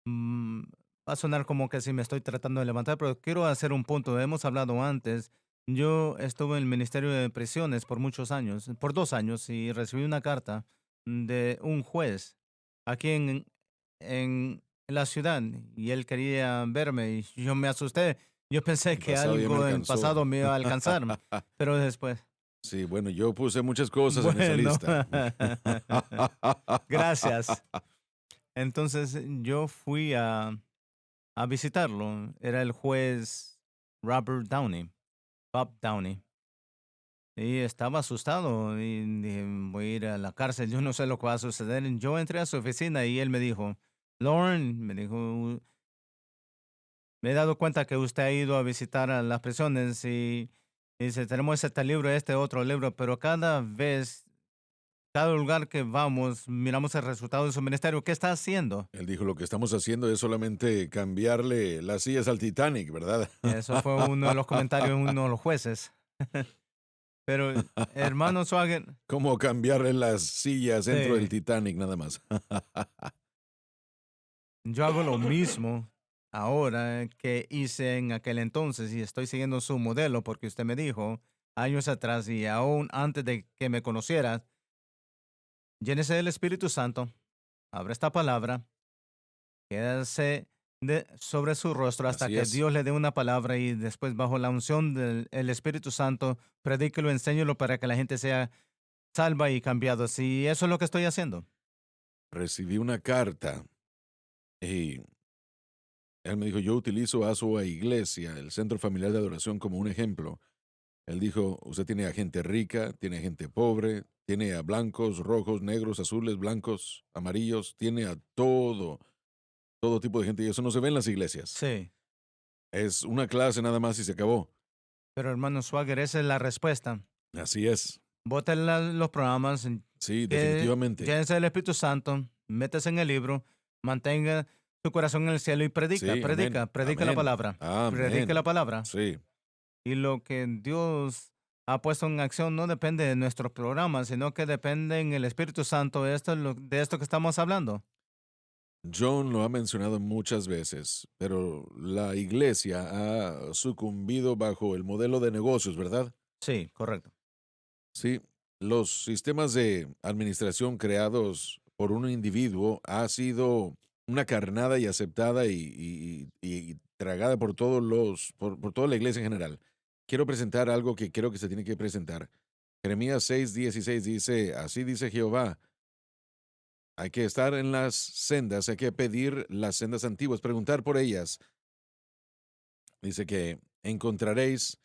mm, va a sonar como que si me estoy tratando de levantar, pero quiero hacer un punto. Hemos hablado antes. Yo estuve en el Ministerio de Prisiones por muchos años, por 2 años, y recibí una carta de un juez aquí en la ciudad y él quería verme y yo me asusté. Yo pensé El que pasado ya me algo en el alcanzó. pasado me iba a alcanzar, pero después, Sí, bueno, yo puse muchas cosas en esa bueno, lista. gracias. Entonces yo fui a visitarlo. Era el juez Robert Downey, Bob Downey. Y estaba asustado y dije, voy a ir a la cárcel, yo no sé lo que va a suceder. Yo entré a su oficina y él me dijo, Lauren, me dijo, me he dado cuenta que usted ha ido a visitar a las prisiones y dice, tenemos este libro, este otro libro, pero cada vez, cada lugar que vamos, miramos el resultado de su ministerio. ¿Qué está haciendo? Él dijo, lo que estamos haciendo es solamente cambiarle las sillas al Titanic, ¿verdad? Eso fue uno de los comentarios de uno de los jueces. Pero, hermano Swagger, ¿Cómo cambiarle las sillas dentro del sí, Titanic nada más? yo hago lo mismo ahora que hice en aquel entonces y estoy siguiendo su modelo porque usted me dijo años atrás y aún antes de que me conociera, llénese del Espíritu Santo, abra esta palabra, quédese sobre su rostro hasta Así que es. Dios le dé una palabra y después bajo la unción del el Espíritu Santo, predíquelo, enséñelo para que la gente sea salva y cambiado. Sí, eso es lo que estoy haciendo. Recibí una carta y él me dijo, yo utilizo a su iglesia, el Centro Familiar de Adoración, como un ejemplo. Él dijo, usted tiene a gente rica, tiene a gente pobre, tiene a blancos, rojos, negros, azules, blancos, amarillos, tiene a todo tipo de gente y eso no se ve en las iglesias. Sí, Es una clase nada más y se acabó. pero hermano Swagger, esa es la respuesta. Así es. Bote los programas, Sí, que definitivamente. llénese del Espíritu Santo, métase en el libro, mantenga tu corazón en el cielo y predica, Sí, amén. predica, predica la Amén. palabra, predica la Amén. palabra. Sí. Y lo que Dios ha puesto en acción no depende de nuestros programas, sino que depende en el Espíritu Santo. Esto es de esto que estamos hablando. John lo ha mencionado muchas veces, pero la iglesia ha sucumbido bajo el modelo de negocios, ¿verdad? Sí, correcto. Sí, los sistemas de administración creados por un individuo ha sido una carnada y aceptada y tragada por por toda la iglesia en general. Quiero presentar algo que creo que se tiene que presentar. Jeremías 6:16 dice, así dice Jehová, hay que estar en las sendas, hay que pedir las sendas antiguas, preguntar por ellas. Dice que encontraréis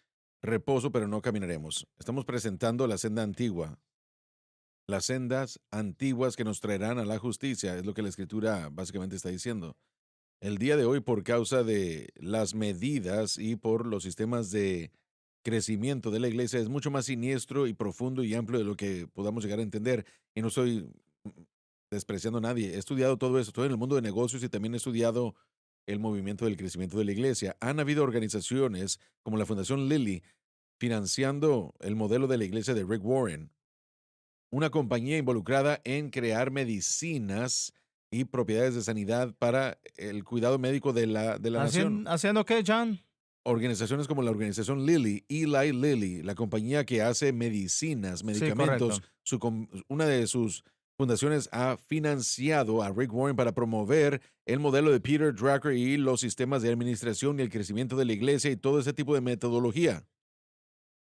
reposo, pero no caminaremos. Estamos presentando la senda antigua, las sendas antiguas que nos traerán a la justicia, es lo que la escritura básicamente está diciendo. El día de hoy, por causa de las medidas y por los sistemas de crecimiento de la iglesia, es mucho más siniestro y profundo y amplio de lo que podamos llegar a entender. Y no estoy despreciando a nadie. He estudiado todo eso, estoy en el mundo de negocios y también he estudiado el movimiento del crecimiento de la iglesia. Han habido organizaciones como la Fundación Lilly financiando el modelo de la iglesia de Rick Warren, una compañía involucrada en crear medicinas y propiedades de sanidad para el cuidado médico de la nación. ¿Haciendo qué, John? Organizaciones como la organización Lilly, Eli Lilly, la compañía que hace medicinas, Sí, medicamentos, correcto. una de sus fundaciones ha financiado a Rick Warren para promover el modelo de Peter Drucker y los sistemas de administración y el crecimiento de la iglesia y todo ese tipo de metodología.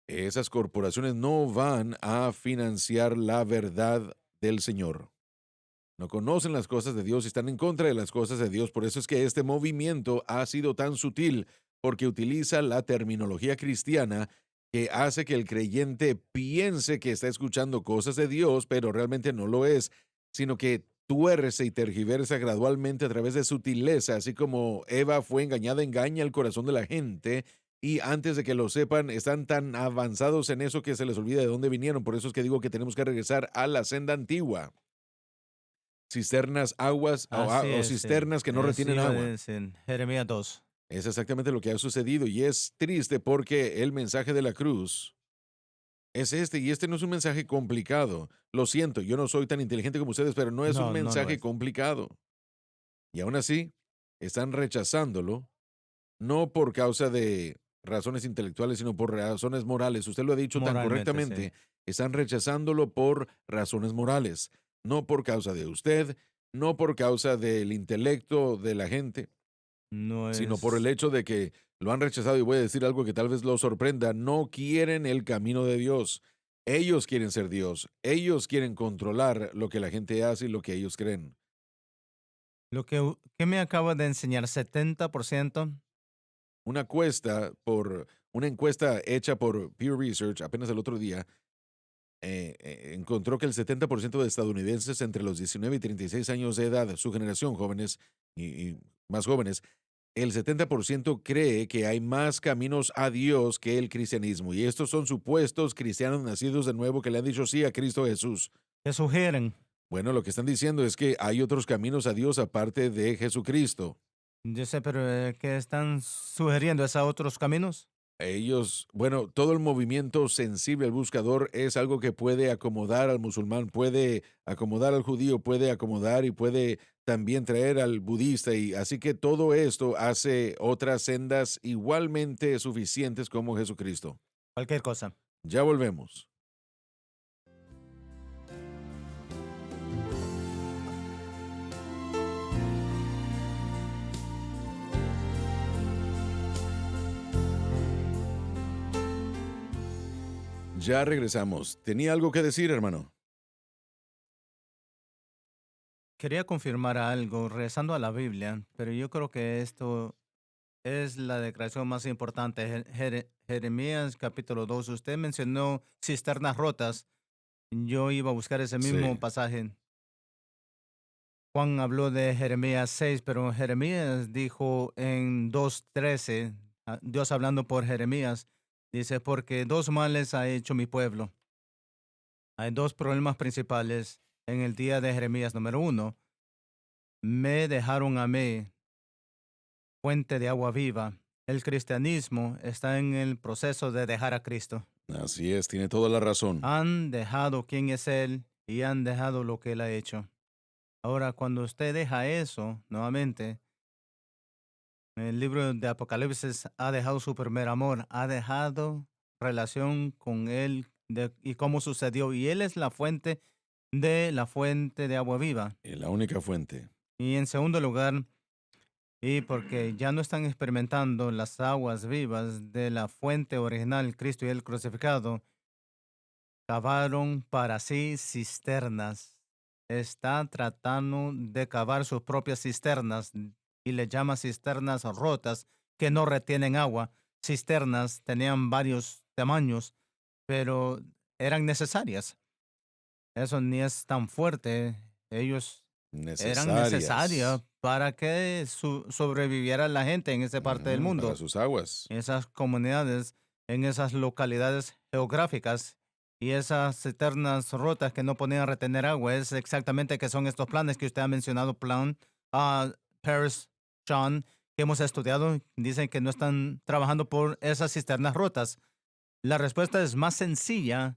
Esas corporaciones no van a financiar la verdad del Señor. No conocen las cosas de Dios y están en contra de las cosas de Dios. Por eso es que este movimiento ha sido tan sutil, porque utiliza la terminología cristiana que hace que el creyente piense que está escuchando cosas de Dios, pero realmente no lo es, sino que tuerce y tergiversa gradualmente a través de sutileza, así como Eva fue engañada, engaña el corazón de la gente y antes de que lo sepan, están tan avanzados en eso que se les olvida de dónde vinieron. Por eso es que digo que tenemos que regresar a la senda antigua. Cisternas, aguas Así o es, sí. cisternas que no Eso retienen iba a agua. decir, Jeremías 2. Es exactamente lo que ha sucedido y es triste porque el mensaje de la cruz es este y este no es un mensaje complicado. Lo siento, yo no soy tan inteligente como ustedes, pero no es un No, no lo mensaje es. complicado. Y aún así, están rechazándolo, no por causa de razones intelectuales, sino por razones morales. Usted lo ha dicho tan Moralmente, sí. correctamente. Están rechazándolo por razones morales, no por causa de usted, no por causa del intelecto de la gente, No sino por el es. hecho de que lo han rechazado. Y voy a decir algo que tal vez lo sorprenda. No quieren el camino de Dios. Ellos quieren ser Dios. Ellos quieren controlar lo que la gente hace y lo que ellos creen. ¿Qué me acaba de enseñar? 70%. Una encuesta hecha por Pew Research apenas el otro día, encontró que el 70% de estadounidenses entre los 19 y 36 años de edad, su generación, jóvenes y más jóvenes, el 70% cree que hay más caminos a Dios que el cristianismo. Y estos son supuestos cristianos nacidos de nuevo que le han dicho sí a Cristo Jesús. ¿Qué sugieren? Bueno, lo que están diciendo es que hay otros caminos a Dios aparte de Jesucristo. Yo sé, pero ¿qué están sugiriendo? ¿Es a otros caminos? Ellos, bueno, todo el movimiento sensible al buscador es algo que puede acomodar al musulmán, puede acomodar al judío, puede acomodar y puede también traer al budista. Y así que todo esto hace otras sendas igualmente suficientes como Jesucristo. Cualquier cosa. Ya volvemos. Ya regresamos. ¿Tenía algo que decir, hermano? Quería confirmar algo, rezando a la Biblia, pero yo creo que esto es la declaración más importante. Jeremías capítulo 2. Usted mencionó cisternas rotas. Yo iba a buscar ese mismo Sí, pasaje. Juan habló de Jeremías 6, pero Jeremías dijo en 2:13, Dios hablando por Jeremías, dice, porque dos males ha hecho mi pueblo. Hay dos problemas principales en el día de Jeremías. Número uno, me dejaron a mí, fuente de agua viva. El cristianismo está en el proceso de dejar a Cristo. así es, tiene toda la razón. Han dejado quién es Él y han dejado lo que Él ha hecho. Ahora, cuando usted deja eso, nuevamente, el libro de Apocalipsis ha dejado su primer amor, ha dejado relación con Él y cómo sucedió. Y Él es la fuente de agua viva. Y la única fuente. Y en segundo lugar, y porque ya no están experimentando las aguas vivas de la fuente original, Cristo y el crucificado, cavaron para sí cisternas. Está tratando de cavar sus propias cisternas y le llama cisternas rotas que no retienen agua. Cisternas tenían varios tamaños, pero eran necesarias. Eso ni es tan fuerte. Ellos eran necesarias Necesarias para que sobreviviera la gente en esa parte del para mundo, sus aguas. en esas comunidades, en esas localidades geográficas. Y esas eternas rotas que no podían retener agua, es exactamente que son estos planes que usted ha mencionado, plan Paris, John, que hemos estudiado, dicen que no están trabajando por esas cisternas rotas. La respuesta es más sencilla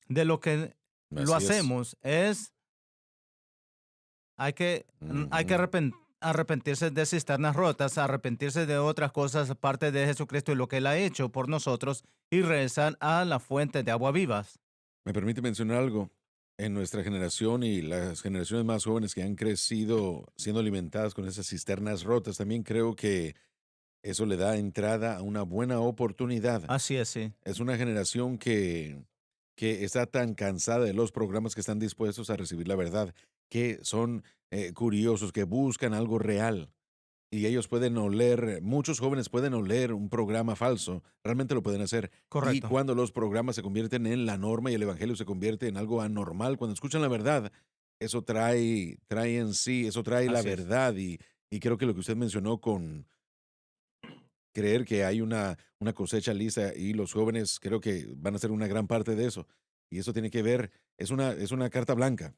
de lo que lo Así es. hacemos, es hay que Ujú. arrepentirse de cisternas rotas, arrepentirse de otras cosas aparte de Jesucristo y lo que Él ha hecho por nosotros y regresar a la fuente de agua vivas. Me permite mencionar algo. En nuestra generación y las generaciones más jóvenes que han crecido siendo alimentadas con esas cisternas rotas, también creo que eso le da entrada a una buena oportunidad. Así es, sí. Es una generación que está tan cansada de los programas que están dispuestos a recibir la verdad, que son curiosos, que buscan algo real. Y ellos pueden oler, muchos jóvenes pueden oler un programa falso, realmente lo pueden hacer. Y Correcto. cuando los programas se convierten en la norma y el evangelio se convierte en algo anormal, cuando escuchan la verdad, eso trae en sí, eso trae la Así es. verdad. Y creo que lo que usted mencionó con creer que hay una cosecha lista y los jóvenes creo que van a ser una gran parte de eso. Y eso tiene que ver, es una carta blanca.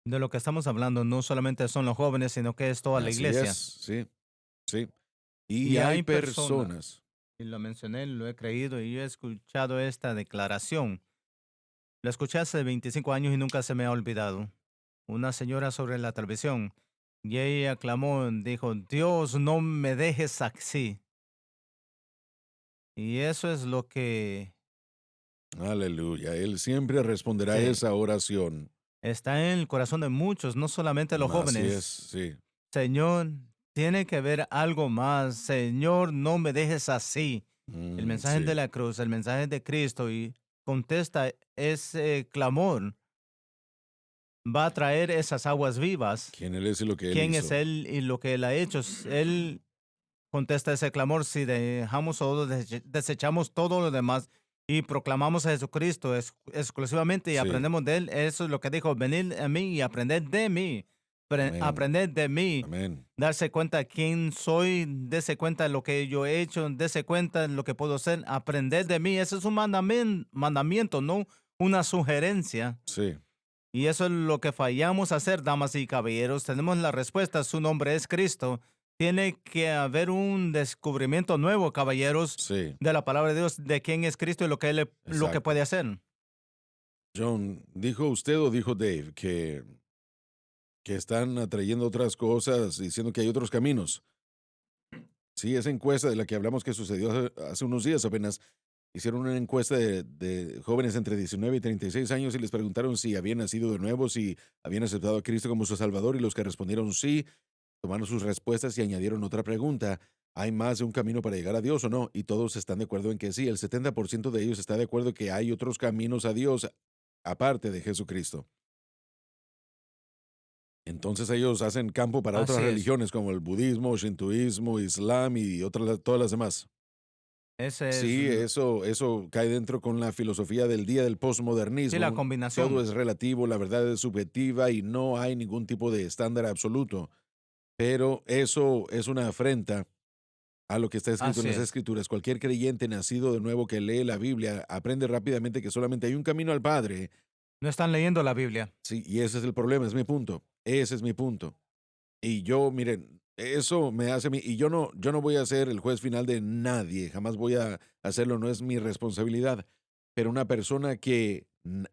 De lo que estamos hablando no solamente son los jóvenes, sino que es toda la Así es, iglesia. sí, sí. Y Y hay hay personas, personas. y lo mencioné, lo he creído y he escuchado esta declaración. La escuché hace 25 años y nunca se me ha olvidado. Una señora sobre la televisión. Y ella clamó, dijo, Dios, no me dejes así. Y eso es lo que Aleluya. Él siempre responderá sí, esa oración. está en el corazón de muchos, no solamente los Así es, jóvenes. sí. Señor, tiene que ver algo más. Señor, no me dejes así. El mensaje de Sí. la cruz, el mensaje de Cristo y contesta ese clamor. va a traer esas aguas vivas. ¿Quién Él es y lo que Él ¿Quién hizo? es Él y lo que Él ha hecho? Él contesta ese clamor si dejamos todo, desechamos todo lo demás y proclamamos a Jesucristo exclusivamente y Sí, aprendemos de Él. Eso es lo que dijo, venid a mí y aprended de mí. amén, Aprended de mí. amén. Darse cuenta quién soy, darse cuenta de lo que yo he hecho, darse cuenta de lo que puedo hacer, aprender de mí. Ese es un mandamiento, no una sugerencia. Sí, Y eso es lo que fallamos a hacer, damas y caballeros. Tenemos la respuesta, su nombre es Cristo. Tiene que haber un descubrimiento nuevo, caballeros, sí, de la palabra de Dios, de quién es Cristo y lo que lo que exacto. puede hacer. John, ¿dijo usted o dijo Dave que están atrayendo otras cosas, diciendo que hay otros caminos? Sí, esa encuesta de la que hablamos que sucedió hace unos días apenas, hicieron una encuesta de jóvenes entre 19 y 36 años y les preguntaron si habían nacido de nuevo, si habían aceptado a Cristo como su Salvador y los que respondieron sí, tomaron sus respuestas y añadieron otra pregunta. ¿Hay más de un camino para llegar a Dios o no? Y todos están de acuerdo en que sí. El 70% de ellos está de acuerdo que hay otros caminos a Dios aparte de Jesucristo. Entonces ellos hacen campo para otras Así es. religiones como el budismo, shintoísmo, islam y todas las demás. Ese es, Sí, eso cae dentro con la filosofía del día del sí, la posmodernismo. Todo combinación. es relativo, la verdad es subjetiva y no hay ningún tipo de estándar absoluto. Pero eso es una afrenta a lo que está escrito en Así las es. escrituras. Cualquier creyente nacido de nuevo que lee la Biblia aprende rápidamente que solamente hay un camino al Padre. No están leyendo la Biblia. Sí, y ese es el problema, es mi punto. Ese es mi punto. Y yo, miren, eso me hace a mí, y yo no voy a ser el juez final de nadie, jamás voy a hacerlo, no es mi responsabilidad. Pero una persona que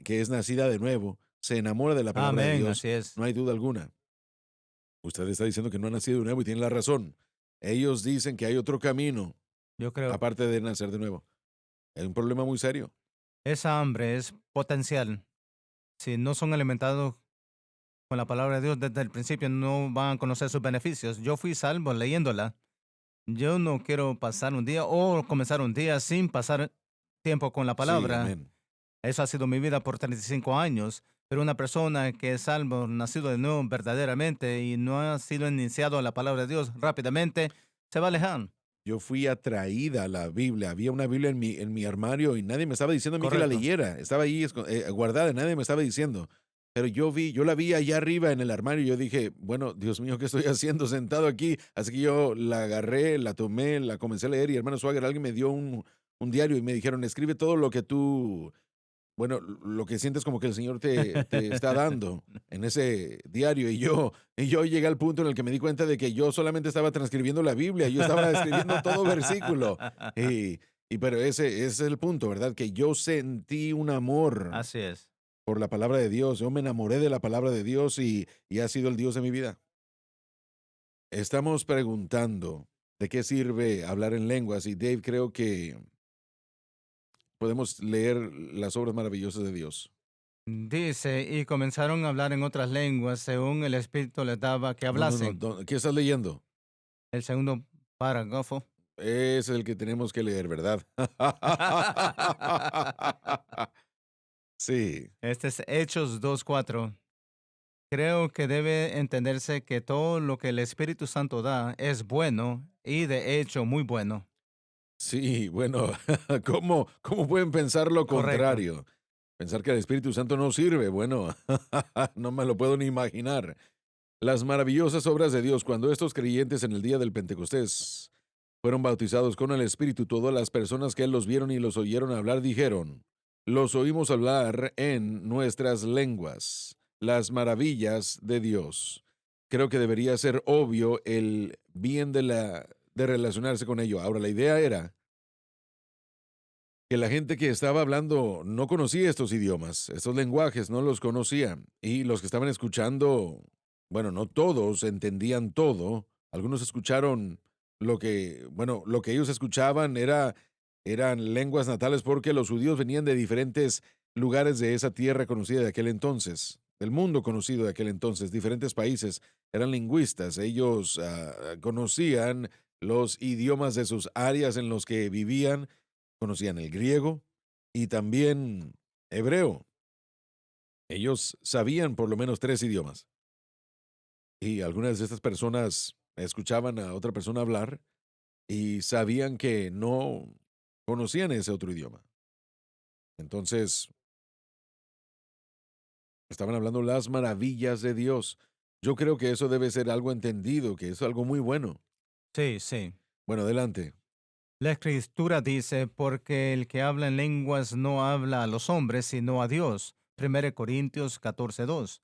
es nacida de nuevo, se enamora de la palabra de Amén, Dios, así es. no hay duda alguna. Usted está diciendo que no ha nacido de nuevo y tiene la razón. Ellos dicen que hay otro camino, Yo creo, aparte de nacer de nuevo. Es un problema muy serio. esa hambre es potencial. Si no son alimentados con la palabra de Dios desde el principio, no van a conocer sus beneficios. Yo fui salvo leyéndola. Yo no quiero pasar un día o comenzar un día sin pasar tiempo con la Sí, palabra. amén. Eso ha sido mi vida por 35 años. Pero una persona que es salvo, nacido de nuevo verdaderamente y no ha sido iniciado a la palabra de Dios rápidamente, se va a alejar. Yo fui atraída a la Biblia. Había una Biblia en mi armario y nadie me estaba diciendo a mí que la Correcto. leyera. Estaba ahí guardada, nadie me estaba diciendo. Pero yo la vi allá arriba en el armario y yo dije, bueno, Dios mío, ¿qué estoy haciendo sentado aquí? Así que yo la agarré, la tomé, la comencé a leer y hermano Swagger, alguien me dio un diario y me dijeron, escribe todo lo que tú, bueno, lo que sientes como que el Señor te está dando en ese diario. Y yo llegué al punto en el que me di cuenta de que yo solamente estaba transcribiendo la Biblia, yo estaba escribiendo todo versículo. Y, pero ese es el punto, ¿verdad? Que yo sentí un amor Así es. por la palabra de Dios. Yo me enamoré de la palabra de Dios y ha sido el Dios de mi vida. Estamos preguntando de qué sirve hablar en lenguas y Dave, creo que podemos leer las obras maravillosas de Dios. Dice, y comenzaron a hablar en otras lenguas según el Espíritu les daba que No, no, no. hablasen. ¿Qué estás leyendo? El segundo párrafo. Ese es el que tenemos que leer, ¿verdad? Sí, Este es Hechos 2:4. Creo que debe entenderse que todo lo que el Espíritu Santo da es bueno y de hecho muy bueno. sí, bueno, ¿cómo pueden pensar lo Correcto. contrario? Pensar que el Espíritu Santo no sirve, bueno, no me lo puedo ni imaginar. Las maravillosas obras de Dios, cuando estos creyentes en el día del Pentecostés fueron bautizados con el Espíritu, todas las personas que los vieron y los oyeron hablar dijeron, los oímos hablar en nuestras lenguas, las maravillas de Dios. Creo que debería ser obvio el bien de relacionarse con ello. Ahora, la idea era que la gente que estaba hablando no conocía estos idiomas, estos lenguajes, no los conocían. Y los que estaban escuchando, bueno, no todos entendían todo. Algunos escucharon lo que ellos escuchaban eran lenguas natales porque los judíos venían de diferentes lugares de esa tierra conocida de aquel entonces, del mundo conocido de aquel entonces, diferentes países. Eran lingüistas, ellos conocían los idiomas de sus áreas en los que vivían, conocían el griego y también hebreo. Ellos sabían por lo menos 3 idiomas. Y algunas de estas personas escuchaban a otra persona hablar y sabían que no conocían ese otro idioma. Entonces, estaban hablando las maravillas de Dios. Yo creo que eso debe ser algo entendido, que es algo muy bueno. Sí, sí. Bueno, adelante. La escritura dice, porque el que habla en lenguas no habla a los hombres, sino a Dios. 1 Corintios 14:2.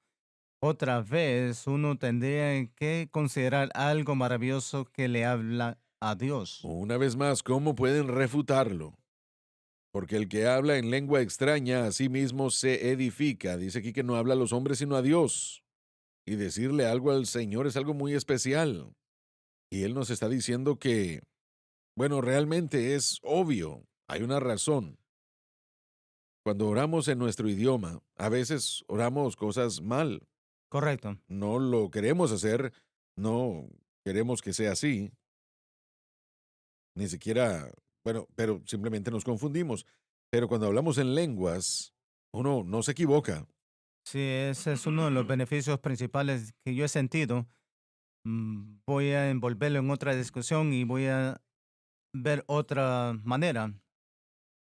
Otra vez, uno tendría que considerar algo maravilloso que le habla a Dios. Una vez más, ¿cómo pueden refutarlo? Porque el que habla en lengua extraña a sí mismo se edifica. Dice aquí que no habla a los hombres sino a Dios. Y decirle algo al Señor es algo muy especial. Y Él nos está diciendo que, bueno, realmente es obvio. Hay una razón. Cuando oramos en nuestro idioma, a veces oramos cosas mal. Correcto. No lo queremos hacer, no queremos que sea así, ni siquiera, bueno, pero simplemente nos confundimos. Pero cuando hablamos en lenguas, uno no se equivoca. Sí, ese es uno de los beneficios principales que yo he sentido. Voy a envolverlo en otra discusión y voy a ver otra manera.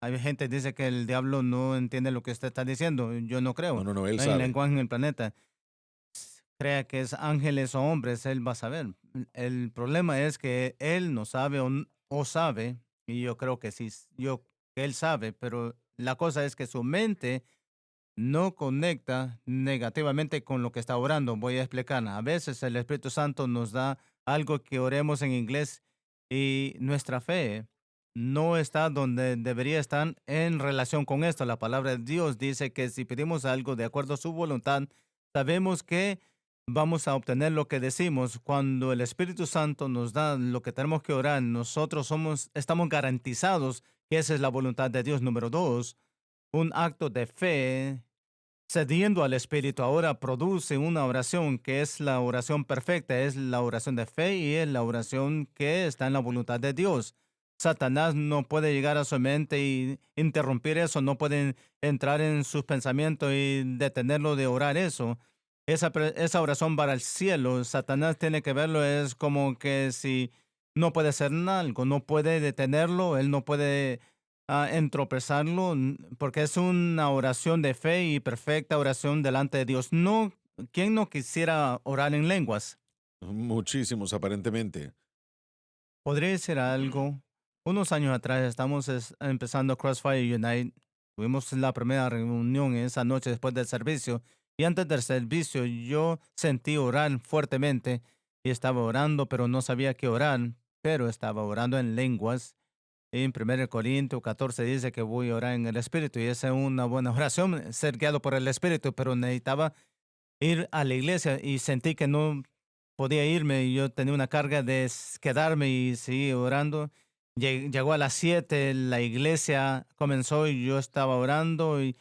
Hay gente que dice que el diablo no entiende lo que usted está diciendo. Yo no No, creo. no, no, él No hay sabe. lenguaje en el planeta. Crea que es ángeles o hombres, él va a saber. El problema es que él no sabe o sabe, y yo creo que sí, que él sabe, pero la cosa es que su mente no conecta negativamente con lo que está orando. Voy a explicar. A veces el Espíritu Santo nos da algo que oremos en inglés y nuestra fe no está donde debería estar en relación con esto. La palabra de Dios dice que si pedimos algo de acuerdo a su voluntad, sabemos que vamos a obtener lo que decimos. Cuando el Espíritu Santo nos da lo que tenemos que orar, nosotros estamos garantizados que esa es la voluntad de Dios. Número dos, un acto de fe cediendo al Espíritu ahora produce una oración que es la oración perfecta, es la oración de fe y es la oración que está en la voluntad de Dios. Satanás no puede llegar a su mente y interrumpir eso, no puede entrar en sus pensamientos y detenerlo de orar eso. Esa oración va al cielo. Satanás tiene que verlo, es como que si no puede hacer algo, no puede detenerlo, él no puede entropezarlo, porque es una oración de fe y perfecta oración delante de Dios. No, ¿quién no quisiera orar en lenguas? Muchísimos, aparentemente. Podría decir algo. Unos años atrás estamos empezando Crossfire Unite. Tuvimos la primera reunión esa noche después del servicio. Y antes del servicio yo sentí orar fuertemente y estaba orando, pero no sabía qué orar, pero estaba orando en lenguas. En 1 Corintios 14 dice que voy a orar en el Espíritu y esa es una buena oración, ser guiado por el Espíritu, pero necesitaba ir a la iglesia y sentí que no podía irme y yo tenía una carga de quedarme y seguir orando. Llegó a las 7, la iglesia comenzó y yo estaba orando y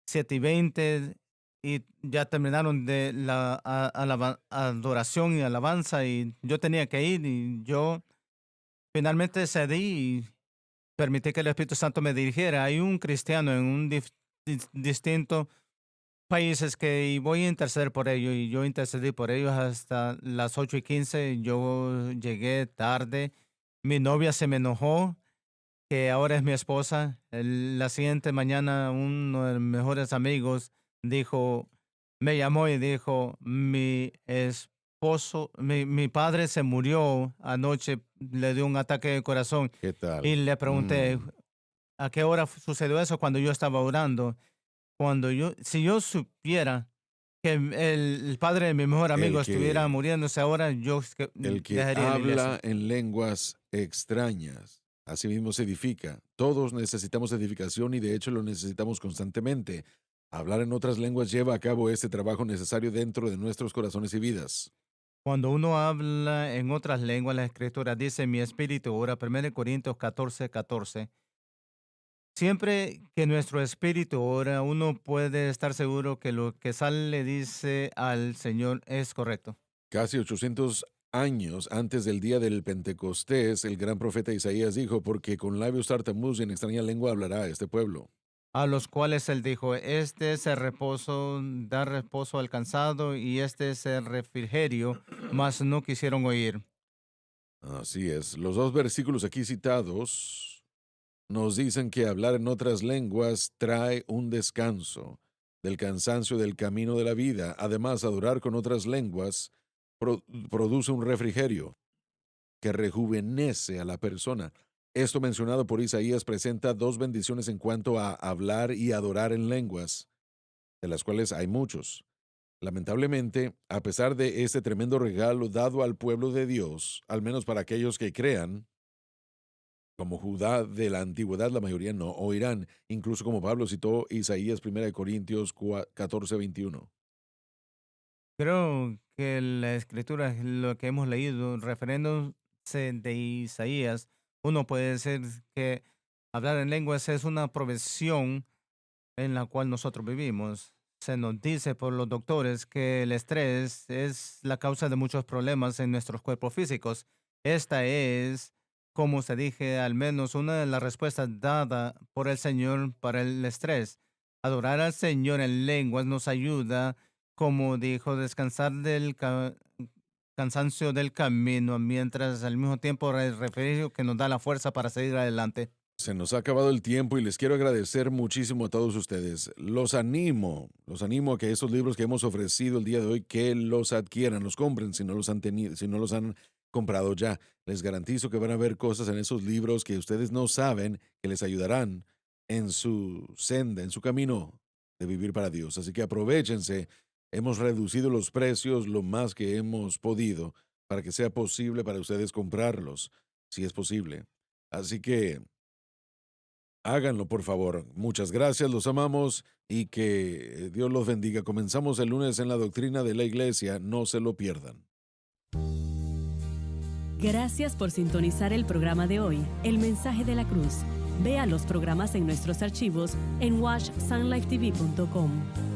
7:20 y ya terminaron de la adoración y alabanza y yo tenía que ir y yo finalmente cedí y permití que el Espíritu Santo me dirigiera. Hay un cristiano en un distinto países que y voy a interceder por ellos y yo intercedí por ellos hasta las 8:15. Yo llegué tarde. Mi novia se me enojó, que ahora es mi esposa. La siguiente mañana uno de mis mejores amigos me llamó y dijo, mi padre se murió anoche, le dio un ataque de corazón. ¿Qué tal? Y le pregunté, Mm, ¿a qué hora sucedió eso? Cuando yo estaba orando. Si yo supiera que el padre de mi mejor amigo el estuviera que, muriéndose ahora, yo el que dejaría la iglesia. habla en lenguas extrañas, así mismo se edifica. Todos necesitamos edificación y de hecho lo necesitamos constantemente. Hablar en otras lenguas lleva a cabo este trabajo necesario dentro de nuestros corazones y vidas. Cuando uno habla en otras lenguas, la escritura dice, mi espíritu ora, 1 Corintios 14:14. Siempre que nuestro espíritu ora, uno puede estar seguro que lo que sale le dice al Señor es correcto. Casi 800 años antes del día del Pentecostés, el gran profeta Isaías dijo, porque con labios tartamudos y en extraña lengua hablará a este pueblo. a los cuales él dijo, este es el reposo, da reposo al cansado, y este es el refrigerio, mas no quisieron oír. Así es. Los dos versículos aquí citados nos dicen que hablar en otras lenguas trae un descanso del cansancio del camino de la vida. Además, adorar con otras lenguas produce un refrigerio que rejuvenece a la persona. Esto mencionado por Isaías presenta dos bendiciones en cuanto a hablar y adorar en lenguas, de las cuales hay muchos. Lamentablemente, a pesar de este tremendo regalo dado al pueblo de Dios, al menos para aquellos que crean, como Judá de la antigüedad, la mayoría no oirán, incluso como Pablo citó Isaías 1 Corintios 14:21. Creo que la escritura, lo que hemos leído, refiriéndose de Isaías, uno puede decir que hablar en lenguas es una profesión en la cual nosotros vivimos. Se nos dice por los doctores que el estrés es la causa de muchos problemas en nuestros cuerpos físicos. Esta es, como se dije, al menos una de las respuestas dadas por el Señor para el estrés. Adorar al Señor en lenguas nos ayuda, como dijo, descansar del cansancio del camino, mientras al mismo tiempo el refrigerio que nos da la fuerza para seguir adelante. Se nos ha acabado el tiempo y les quiero agradecer muchísimo a todos ustedes. Los animo a que esos libros que hemos ofrecido el día de hoy, que los adquieran, los compren si no los han tenido, si no los han comprado ya. Les garantizo que van a ver cosas en esos libros que ustedes no saben que les ayudarán en su senda, en su camino de vivir para Dios. Así que aprovéchense. Hemos reducido los precios lo más que hemos podido para que sea posible para ustedes comprarlos, si es posible. Así que háganlo, por favor. Muchas gracias, los amamos y que Dios los bendiga. Comenzamos el lunes en la doctrina de la iglesia, no se lo pierdan. Gracias por sintonizar el programa de hoy, El Mensaje de la Cruz. Vea los programas en nuestros archivos en watchsunlifetv.com.